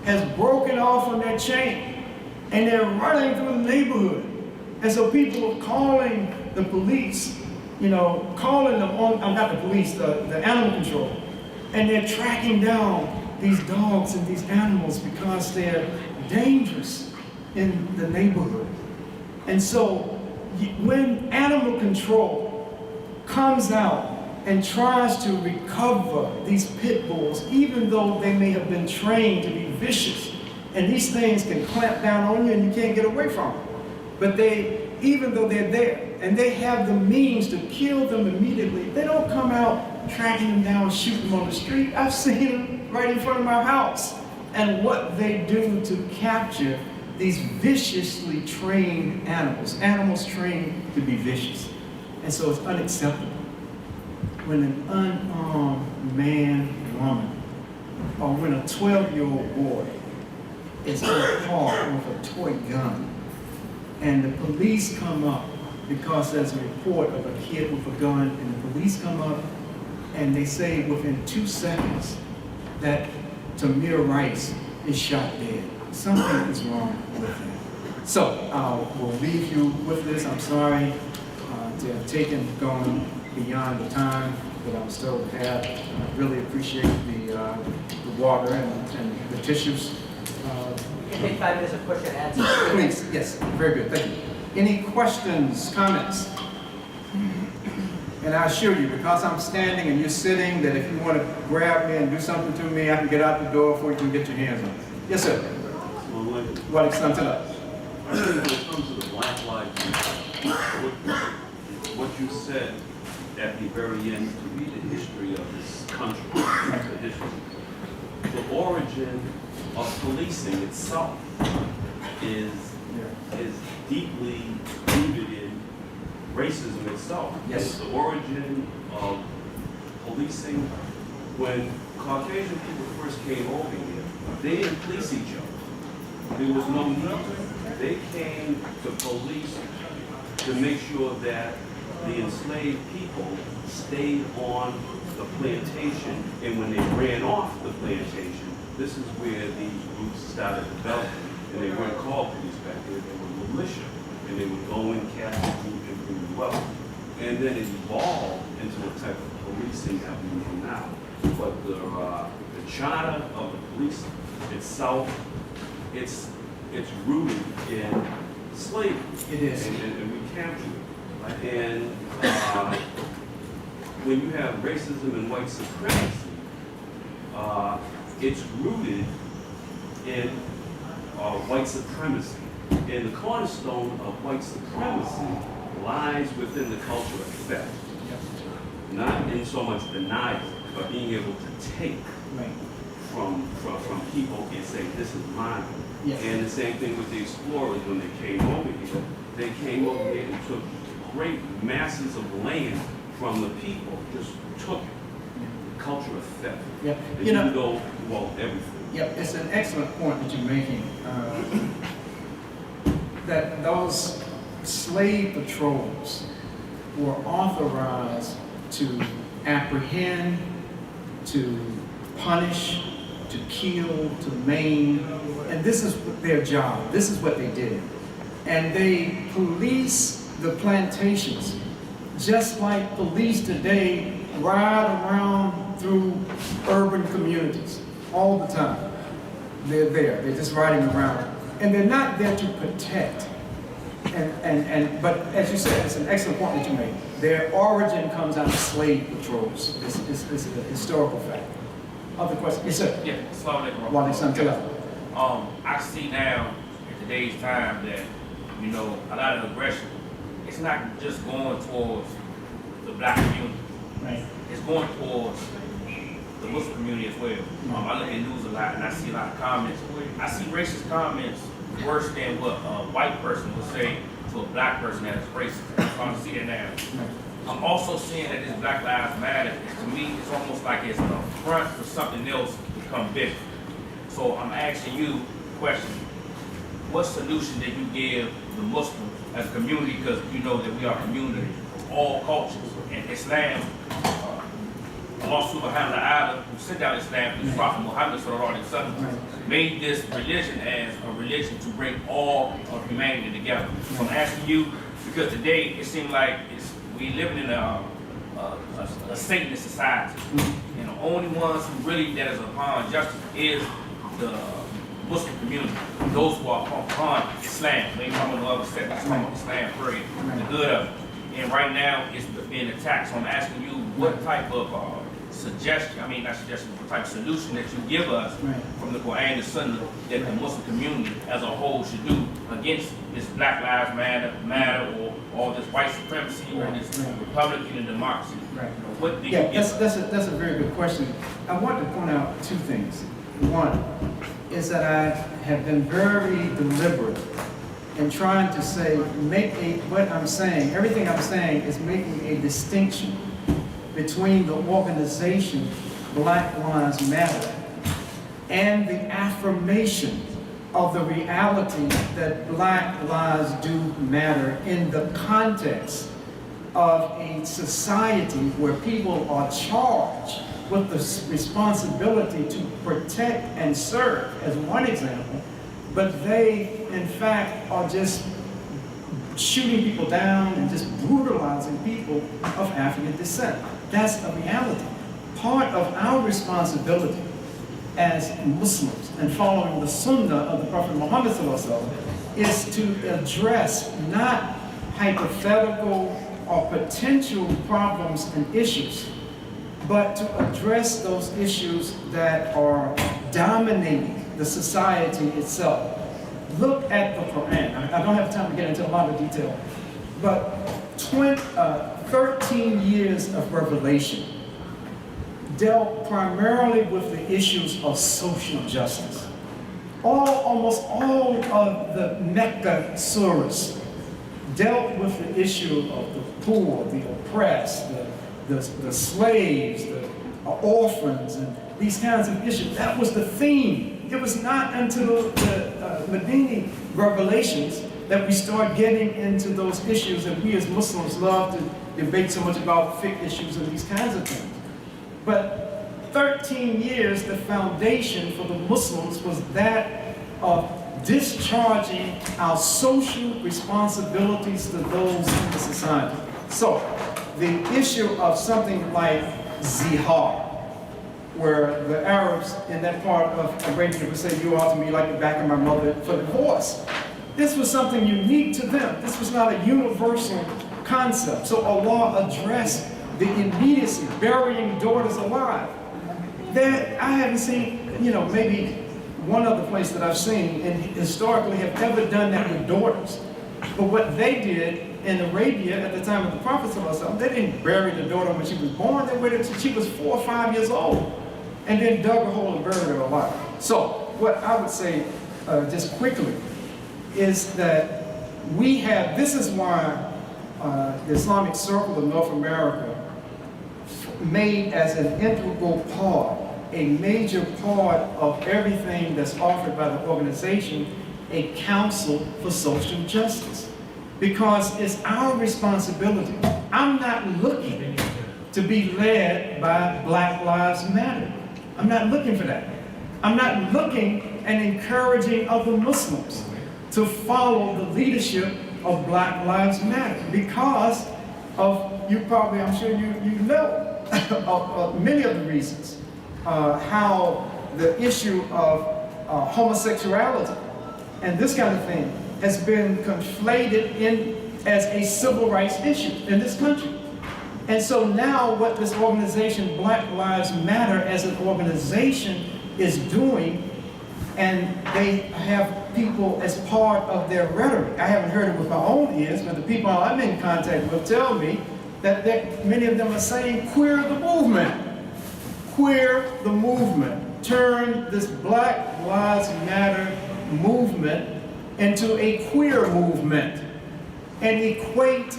has broken off on their chain, and they're running through the neighborhood. And so people are calling the police, calling them on, not the police, the animal control, and they're tracking down these dogs and these animals because they're dangerous in the neighborhood. And so when animal control comes out and tries to recover these pit bulls, even though they may have been trained to be vicious, and these things can clamp down on you and you can't get away from them. But even though they're there and they have the means to kill them immediately, they don't come out tracking them down, shooting them on the street. I've seen them right in front of my house. And what they do to capture these viciously trained animals trained to be vicious. And so it's unacceptable when an unarmed man, woman, or when a 12-year-old boy is in a car with a toy gun, and the police come up because there's a report of a kid with a gun, and the police come up and they say within 2 seconds that Tamir Rice is shot dead. Something is wrong with him. So we'll leave you with this. I'm sorry to have gone beyond the time that I was told to have. I really appreciate the water and the tissues. You can take 5 minutes of question and answer. Please, yes, very good, thank you. Any questions, comments? And I assure you, because I'm standing and you're sitting, that if you want to grab me and do something to me, I can get out the door before you can get your hands on it. Yes, sir. What extent to us? I think when it comes to the Black Lives Matter, what you said at the very end, to read the history of this country, the origin of policing itself is deeply rooted in racism itself. Yes. The origin of policing when Caucasian people first came over here, they didn't police each other. There was no need to. They came to police to make sure that the enslaved people stayed on the plantation, and when they ran off the plantation, this is where these groups started developing. And they weren't called police back then, they were militia. And they would go in, capture food, and bring you up. And then it evolved into a type of policing that we know now. But the charter of the police itself, it's rooted in slavery. It is. And we captured it. And when you have racism and white supremacy, it's rooted in white supremacy. And the cornerstone of white supremacy lies within the culture of theft. Not in so much denial, but being able to take from people and say, this is mine. Yes. And the same thing with the explorers when they came over here. They came over here and took great masses of land from the people, just took it. Culture of theft. Yep. And You know, go well everything. Yep, it's an excellent point that you're making. That those slave patrols were authorized to apprehend, to punish, to kill, to maim, and this is their job. This is what they did. And they police the plantations, just like police today ride around through urban communities all the time. They're there, they're just riding around. And they're not there to protect. But as you said, it's an excellent point that you made. Their origin comes out of slave patrols. It's a historical fact. Other questions? Yes, sir. Yeah, Assalamu Wa alaikum salam. I see now in today's time that, you know, a lot of aggression, it's not just going towards the black community. Right. It's going towards the Muslim community as well. I look at news a lot and I see a lot of comments. I see racist comments worse than what a white person would say to a black person that is racist. So I'm seeing that now. I'm also seeing that this Black Lives Matter, to me, it's almost like it's a front for something else to become bigger. So I'm asking you a question. What solution did you give the Muslims as a community? Because you know that we are a community of all cultures. And Islam, Allah subhanahu wa ta'ala, who sent out Islam, the Prophet Muhammad sallallahu alaihi wasallam, made this religion as a religion to bring all of humanity together. So I'm asking you, because today it seems like we living in a Satanist society. And the only ones who really that is upon justice is the Muslim community, those who are upon Islam. Maybe I'm another step, Islam, period, the good of it. And right now it's being attacked. So I'm asking you what type of what type of solution that you give us from the Qur'an and Sunnah that the Muslim community as a whole should do against this Black Lives Matter or all this white supremacy or this Republican democracy. Right. What do you give us? That's a very good question. I want to point out two things. One is that I have been very deliberate in trying to say, everything I'm saying is making a distinction between the organization Black Lives Matter and the affirmation of the reality that Black lives do matter in the context of a society where people are charged with the responsibility to protect and serve, as one example, but they, in fact, are just shooting people down and just brutalizing people of African descent. That's a reality. Part of our responsibility as Muslims and following the Sunnah of the Prophet Muhammad is to address not hypothetical or potential problems and issues, but to address those issues that are dominating the society itself. Look at the Qur'an. I don't have time to get into a lot of detail, but 13 years of revelation dealt primarily with the issues of social justice. Almost all of the Mecca surahs dealt with the issue of the poor, the oppressed, the slaves, orphans and these kinds of issues. That was the theme. It was not until the Medini revelations that we start getting into those issues that we as Muslims love to debate so much about fiqh issues and these kinds of things. But 13 years, the foundation for the Muslims was that of discharging our social responsibilities to those in the society. So, the issue of something like zihar, where the Arabs in that part of Arabia would say, you ought to be like the back of my mother for divorce. This was something unique to them. This was not a universal concept. So Allah addressed the immediacy, burying daughters alive. That I haven't seen, maybe one other place that I've seen, and historically have ever done that with daughters. But what they did in Arabia at the time of the Prophet ﷺ, they didn't bury the daughter when she was born. They waited until she was 4 or 5 years old, and then dug a hole and buried her alive. So what I would say, just quickly, is that we have, this is why the Islamic Circle of North America made as an integral part, a major part of everything that's offered by the organization, a council for social justice. Because it's our responsibility. I'm not looking to be led by Black Lives Matter. I'm not looking for that. I'm not looking and encouraging other Muslims to follow the leadership of Black Lives Matter because of, I'm sure you know, of many of the reasons. How the issue of homosexuality and this kind of thing has been conflated as a civil rights issue in this country. And so now what this organization, Black Lives Matter as an organization, is doing, and they have people as part of their rhetoric. I haven't heard it with my own ears, but the people I'm in contact with tell me that many of them are saying, queer the movement. Queer the movement. Turn this Black Lives Matter movement into a queer movement and equate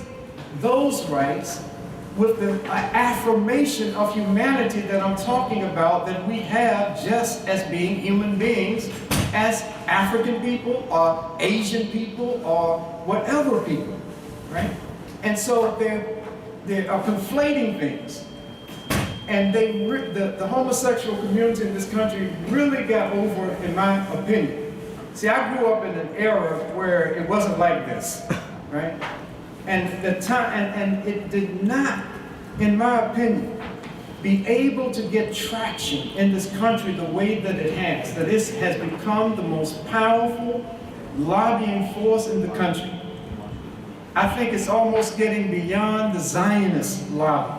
those rights with the affirmation of humanity that I'm talking about, that we have just as being human beings, as African people or Asian people or whatever people, right? And so they are conflating things. And the homosexual community in this country really got over, in my opinion. See, I grew up in an era where it wasn't like this, right? And it did not, in my opinion, be able to get traction in this country the way that it has. That this has become the most powerful lobbying force in the country. I think it's almost getting beyond the Zionist lobby.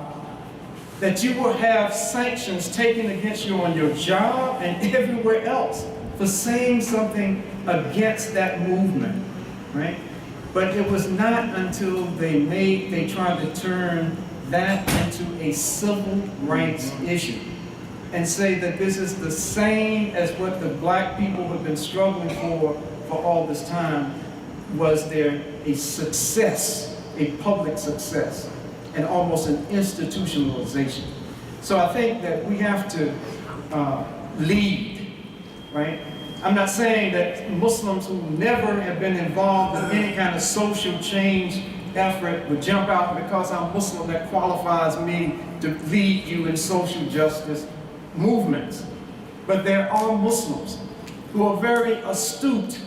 That you will have sanctions taken against you on your job and everywhere else for saying something against that movement, right? But it was not until they tried to turn that into a civil rights issue and say that this is the same as what the black people have been struggling for all this time, was there a success, a public success, and almost an institutionalization. So I think that we have to lead, right? I'm not saying that Muslims who never have been involved in any kind of social change effort would jump out because I'm Muslim, that qualifies me to lead you in social justice movements. But there are Muslims who are very astute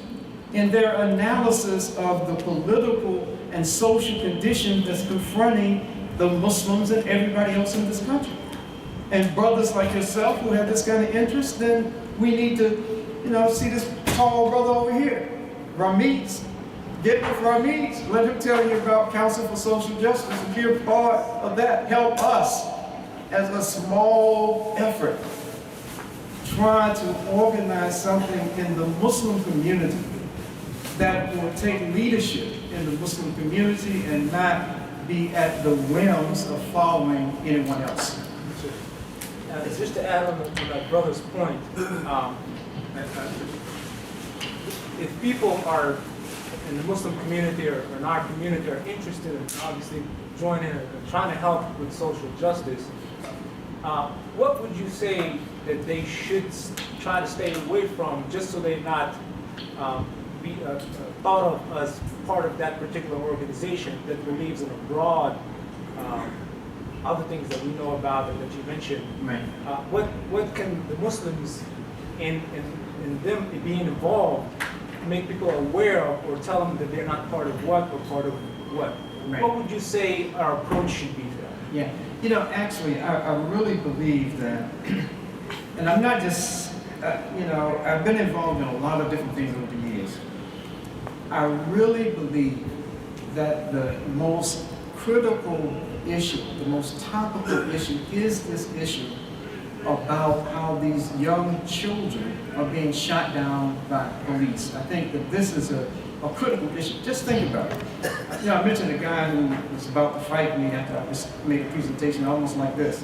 in their analysis of the political and social condition that's confronting the Muslims and everybody else in this country. And brothers like yourself who have this kind of interest, then we need to, see this tall brother over here, Ramiz. Get with Ramiz. Let him tell you about Council for Social Justice and be a part of that. Help us as a small effort try to organize something in the Muslim community that will take leadership in the Muslim community and not be at the whims of following anyone else. Just to add on to my brother's point, if people are in the Muslim community or in our community are interested in obviously joining and trying to help with social justice, what would you say that they should try to stay away from, just so they're not be thought of as part of that particular organization that believes in a broad other things that we know about and that you mentioned? Right. What can the Muslims in them being involved make people aware of, or tell them that they're not part of what or part of what? Right. What would you say our approach should be to that? Yeah, you know, actually, I really believe that, and I'm not just, you know, I've been involved in a lot of different things over the years. I really believe that the most critical issue, the most topical issue is this issue about how these young children are being shot down by police. I think that this is a critical issue. Just think about it. You know, I mentioned a guy who was about to fight me after I just made a presentation almost like this.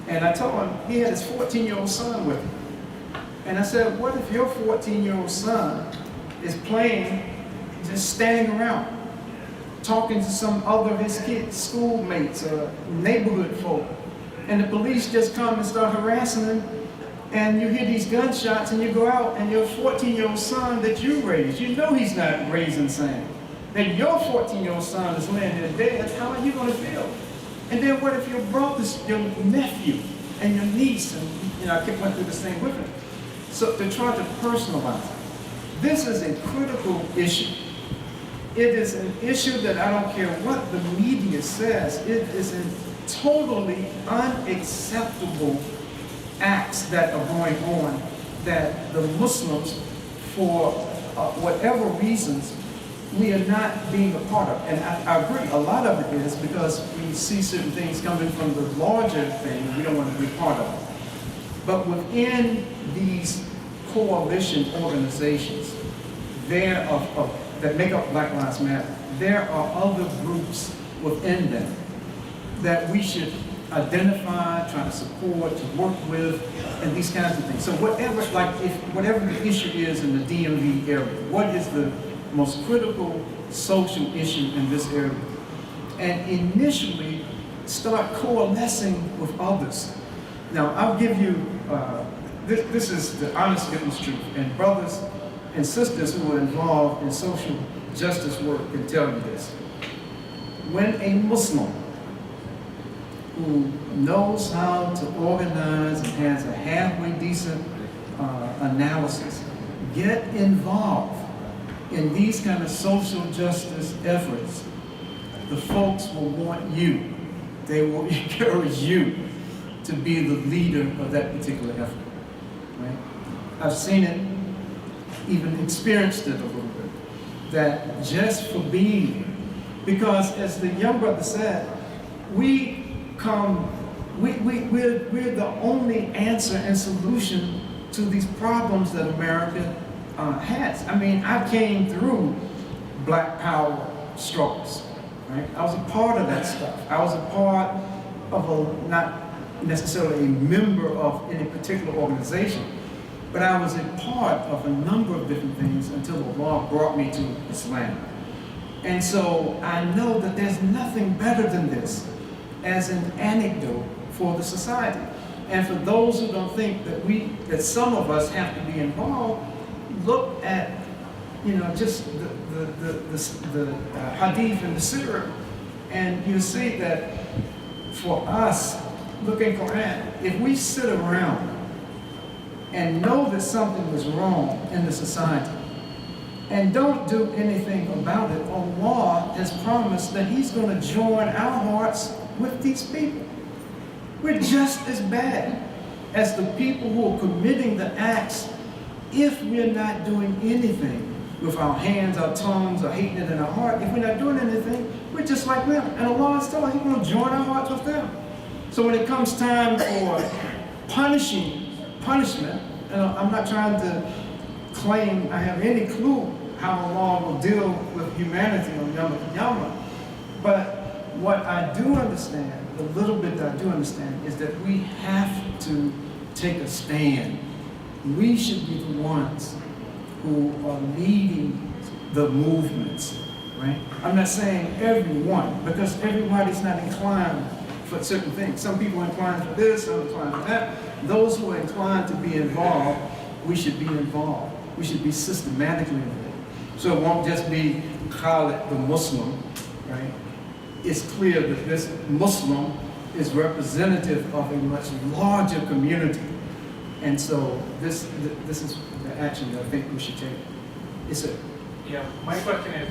And I told him he had his 14-year-old son with him. And I said, what if your 14-year-old son is playing, just standing around, talking to some other of his kids, schoolmates or neighborhood folk, and the police just come and start harassing him, and you hear these gunshots, and you go out, and your 14-year-old son that you raised, you know he's not raised insane. Then your 14-year-old son is laying there dead, how are you going to feel? And then what if your brother's, your nephew, and your niece, and you know, I went through this thing with him. So to try to personalize it. This is a critical issue. It is an issue that I don't care what the media says, it is a totally unacceptable acts that are going on that the Muslims, for whatever reasons, we are not being a part of. And I agree, a lot of it is because we see certain things coming from the larger thing we don't want to be part of. But within these coalition organizations, that make up Black Lives Matter, there are other groups within them that we should identify, try to support, to work with, and these kinds of things. So whatever the issue is in the DMV area, what is the most critical social issue in this area? And initially, start coalescing with others. Now, I'll give you, this is the honest goodness truth, and brothers and sisters who are involved in social justice work can tell you this. When a Muslim who knows how to organize and has a halfway decent analysis get involved in these kind of social justice efforts, the folks will want you, they will encourage you to be the leader of that particular effort, right? I've seen it, even experienced it a little bit, that just for being here, because as the young brother said, we're the only answer and solution to these problems that America has. I mean, I came through Black Power struggles, right? I was a part of that stuff. I was a part of not necessarily a member of any particular organization, but I was a part of a number of different things until the law brought me to Islam. And so I know that there's nothing better than this as an anecdote for the society. And for those who don't think that some of us have to be involved, look at, you know, just the hadith and the surah, and you see that for us, look in Qur'an, if we sit around and know that something was wrong in the society and don't do anything about it, Allah has promised that He's going to join our hearts with these people. We're just as bad as the people who are committing the acts if we're not doing anything with our hands, our tongues, or hating it in our heart. If we're not doing anything, we're just like them. And Allah is telling He's going to join our hearts with them. So when it comes time for punishment, and I'm not trying to claim I have any clue how Allah will deal with humanity on Yom Kippur, but what I do understand, the little bit that I do understand, is that we have to take a stand. We should be the ones who are leading the movements, right? I'm not saying everyone, because everybody's not inclined for certain things. Some people are inclined for this, some inclined for that. Those who are inclined to be involved, we should be involved. We should be systematically involved. So it won't just be call it the Muslim, right? It's clear that this Muslim is representative of a much larger community. And so this is the action that I think we should take. It's a Yeah, my question is,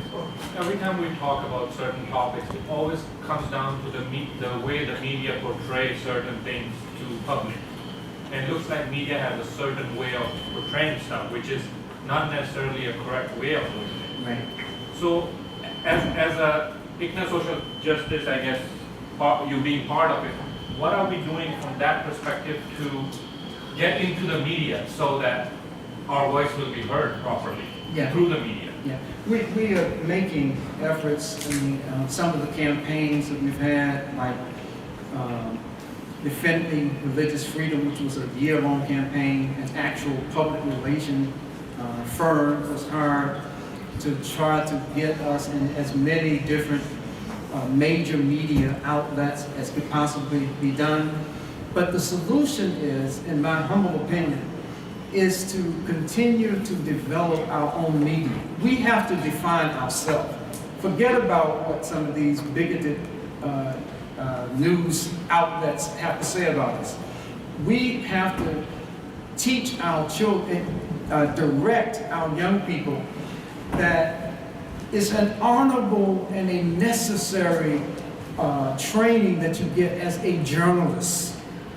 every time we talk about certain topics, it always comes down to the way the media portrays certain things to public. And it looks like media has a certain way of portraying stuff, which is not necessarily a correct way of doing it. right. So, as a ICNA social justice, I guess, you being part of it, what are we doing from that perspective to get into the media so that our voice will be heard properly through the media? Yeah, we are making efforts in some of the campaigns that we've had, like Defending Religious Freedom, which was a year-long campaign. An actual public relation firm was hired to try to get us in as many different major media outlets as could possibly be done. But the solution is, in my humble opinion, is to continue to develop our own media. We have to define ourselves. Forget about what some of these bigoted news outlets have to say about us. We have to teach our children, direct our young people that it's an honorable and a necessary training that you get as a journalist.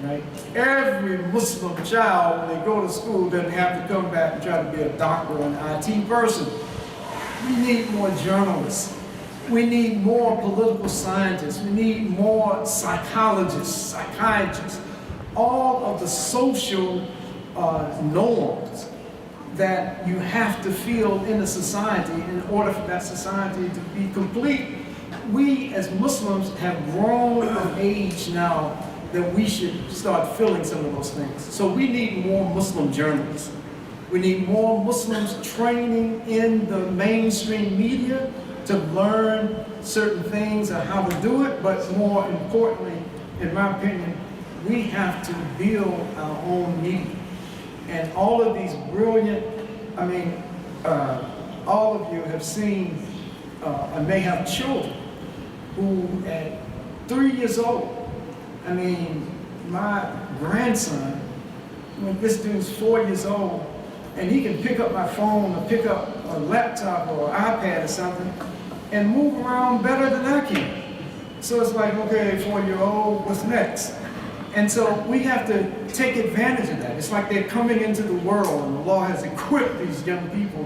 Right? Every Muslim child, when they go to school, doesn't have to come back and try to be a doctor or an IT person. We need more journalists. We need more political scientists. We need more psychologists, psychiatrists, all of the social norms that you have to feel in a society in order for that society to be complete. We as Muslims have grown of age now that we should start feeling some of those things. So we need more Muslim journalists. We need more Muslims training in the mainstream media to learn certain things and how to do it, but more importantly, in my opinion, we have to build our own media. And all of these brilliant, all of you have seen and may have children who at 3 years old, my grandson, when this dude's 4 years old, and he can pick up my phone or pick up a laptop or an iPad or something and move around better than I can. So it's like, okay, 4-year-old, what's next? And so we have to take advantage of that. It's like they're coming into the world and the law has equipped these young people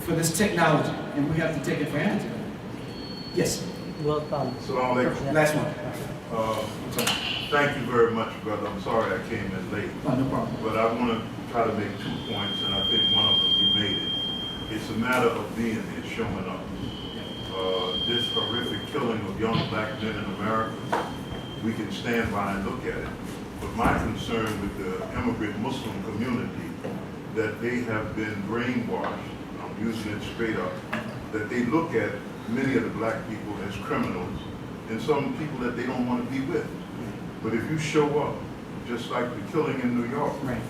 for this technology, and we have to take advantage of it. Yes, Assalamu alaikum. last one. Thank you very much, brother. I'm sorry I came in late. Oh, no problem. But I want to try to make 2 points, and I think one of them you made it. It's a matter of being there, showing up. This horrific killing of young black men in America, we can stand by and look at it. But my concern with the immigrant Muslim community, that they have been brainwashed, I'm using it straight up, that they look at many of the black people as criminals and some people that they don't want to be with. But if you show up, just like the killing in New York, Right.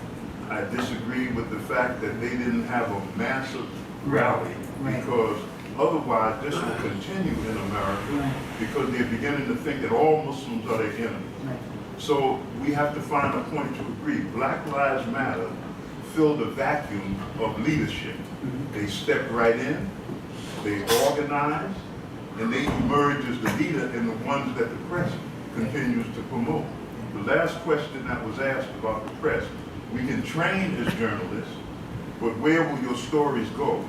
I disagree with the fact that they didn't have a massive rally, Right. because otherwise this will continue in America, Right. because they're beginning to think that all Muslims are their enemy. Right. So we have to find a point to agree. Black Lives Matter filled a vacuum of leadership. They stepped right in, they organized, and they emerged as the leader and the ones that the press continues to promote. The last question that was asked about the press, we can train as journalists, but where will your stories go?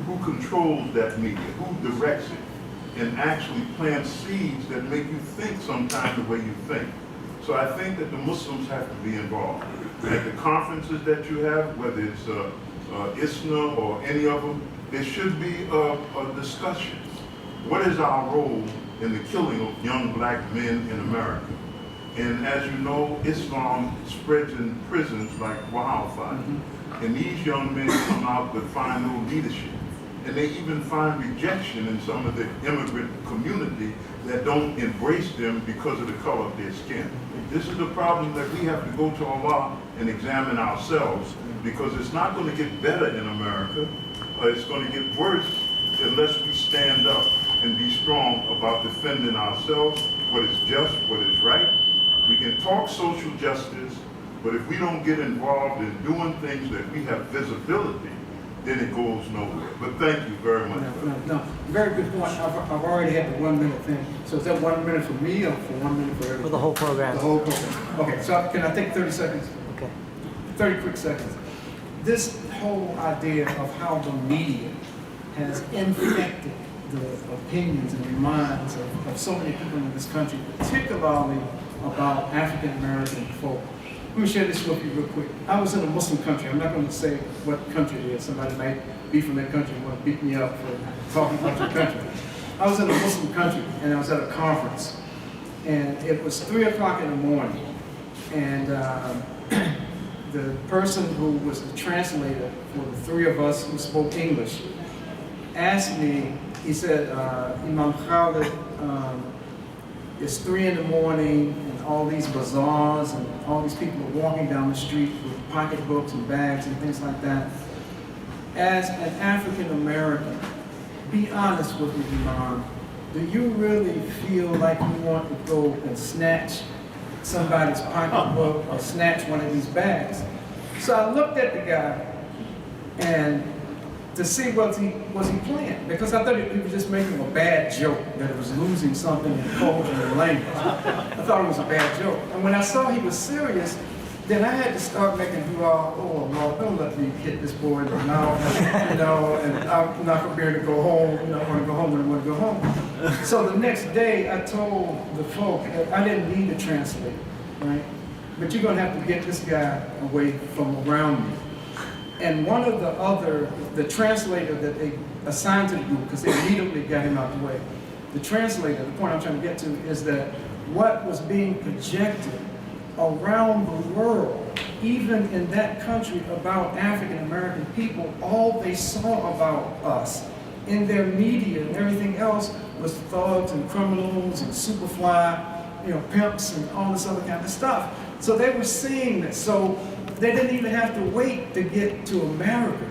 Who controls that media? Who directs it? And actually plant seeds that make you think sometimes the way you think. So I think that the Muslims have to be involved. At the conferences that you have, whether it's ICNA or any of them, there should be a discussion. What is our role in the killing of young black men in America? And as you know, Islam spreads in prisons like wildfire. And these young men come out but find no leadership. And they even find rejection in some of the immigrant community that don't embrace them because of the color of their skin. This is the problem that we have to go to Allah and examine ourselves, because it's not going to get better in America, or it's going to get worse unless we stand up and be strong about defending ourselves, what is just, what is right. We can talk social justice, but if we don't get involved in doing things that we have visibility, then it goes nowhere. But thank you very much. No, very good point. I've already had the 1 minute thing. So is that 1 minute for me or for 1 minute for everybody? For the whole program. The whole program. Okay, so can I take 30 seconds? Okay. 30 quick seconds. This whole idea of how the media has infected the opinions and the minds of so many people in this country, particularly about African American folk. Let me share this with you real quick. I was in a Muslim country. I'm not going to say what country it is. Somebody might be from that country and want to beat me up for talking about your country. I was in a Muslim country and I was at a conference. And it was 3 o'clock in the morning. And the person who was the translator for the 3 of us who spoke English asked me, he said, Imam Khalid, it's 3 in the morning and all these bazaars and all these people are walking down the street with pocketbooks and bags and things like that. As an African American, be honest with me, Imam, do you really feel like you want to go and snatch somebody's pocketbook or snatch one of these bags? So I looked at the guy and to see was he playing, because I thought he was just making a bad joke, that it was losing something in culture and language. I thought it was a bad joke. And when I saw he was serious, then I had to start making dua, oh Lord, don't let me hit this boy now, and I'm not gonna be able to go home, I wanna go home when I wanna go home. So the next day I told the folk, I didn't need to translate, right? But you're gonna have to get this guy away from around me. And one of the translator that they assigned to the group, because they immediately got him out the way, the translator, the point I'm trying to get to is that what was being projected around the world, even in that country, about African American people, all they saw about us in their media and everything else was thugs and criminals and superfly, pimps and all this other kind of stuff. So they were seeing this. So they didn't even have to wait to get to America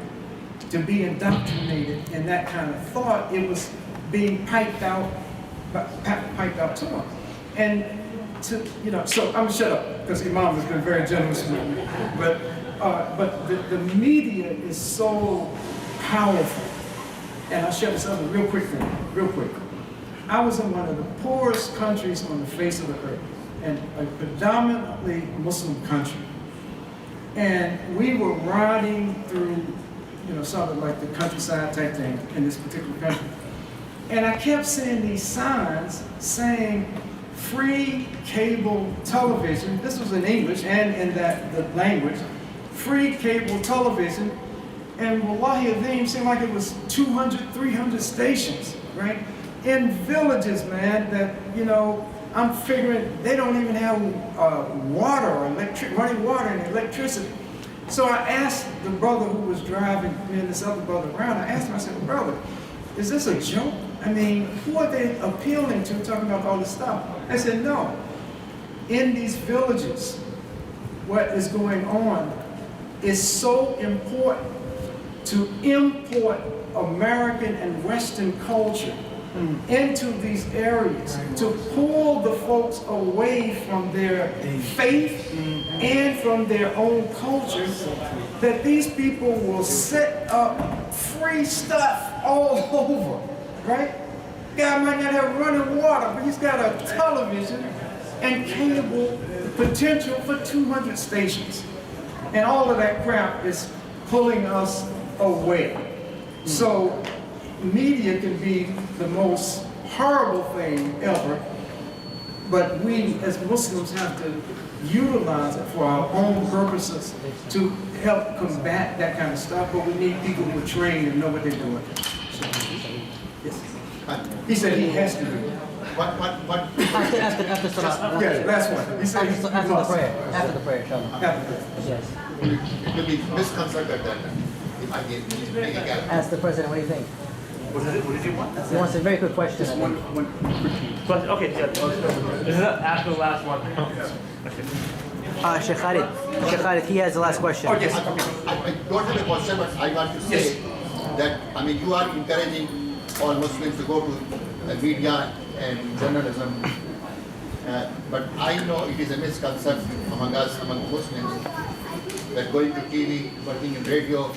to be indoctrinated in that kind of thought. It was being piped out to them. And so I'm gonna shut up because Imam has been very generous with me. But the media is so powerful. And I'll share this other real quick. I was in one of the poorest countries on the face of the earth, and a predominantly Muslim country. And we were riding through, something like the countryside type thing in this particular country. And I kept seeing these signs saying free cable television. This was in English and in the language. Free cable television. And wallahi azim, seemed like it was 200, 300 stations, right? In villages, man, that, I'm figuring they don't even have water or running water and electricity. So I asked the brother who was driving me and this other brother around, I asked him, I said, brother, is this a joke? I mean, who are they appealing to talking about all this stuff? I said, no. In these villages, what is going on is so important to import American and Western culture into these areas, to pull the folks away from their faith and from their own culture, that these people will set up free stuff all over, right? Guy might not have running water, but he's got a television and cable potential for 200 stations. And all of that crap is pulling us away. So media can be the most horrible thing ever, but we as Muslims have to utilize it for our own purposes to help combat that kind of stuff, but we need people who are trained and know what they're doing. So, yes. He said he has to do it. After Salah. Yes, last one. He said after the prayer. After the prayer, inshallah. After the prayer. Yes. Maybe misconstructed that. If I get Ask the president, what do you think? What did you want? He wants a very quick question. Question. Okay, yeah. This is after the last one. Sheikh Khalid, he has the last question. I don't have a question, but I want to say that, I mean, you are encouraging all Muslims to go to media and journalism, but I know it is a misconception among us, among Muslims, that going to TV, working in radio,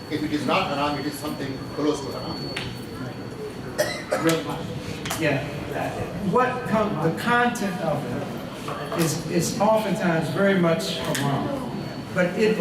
if it is not haram, it is something close to haram. Yeah. The content of it is oftentimes very much wrong, but it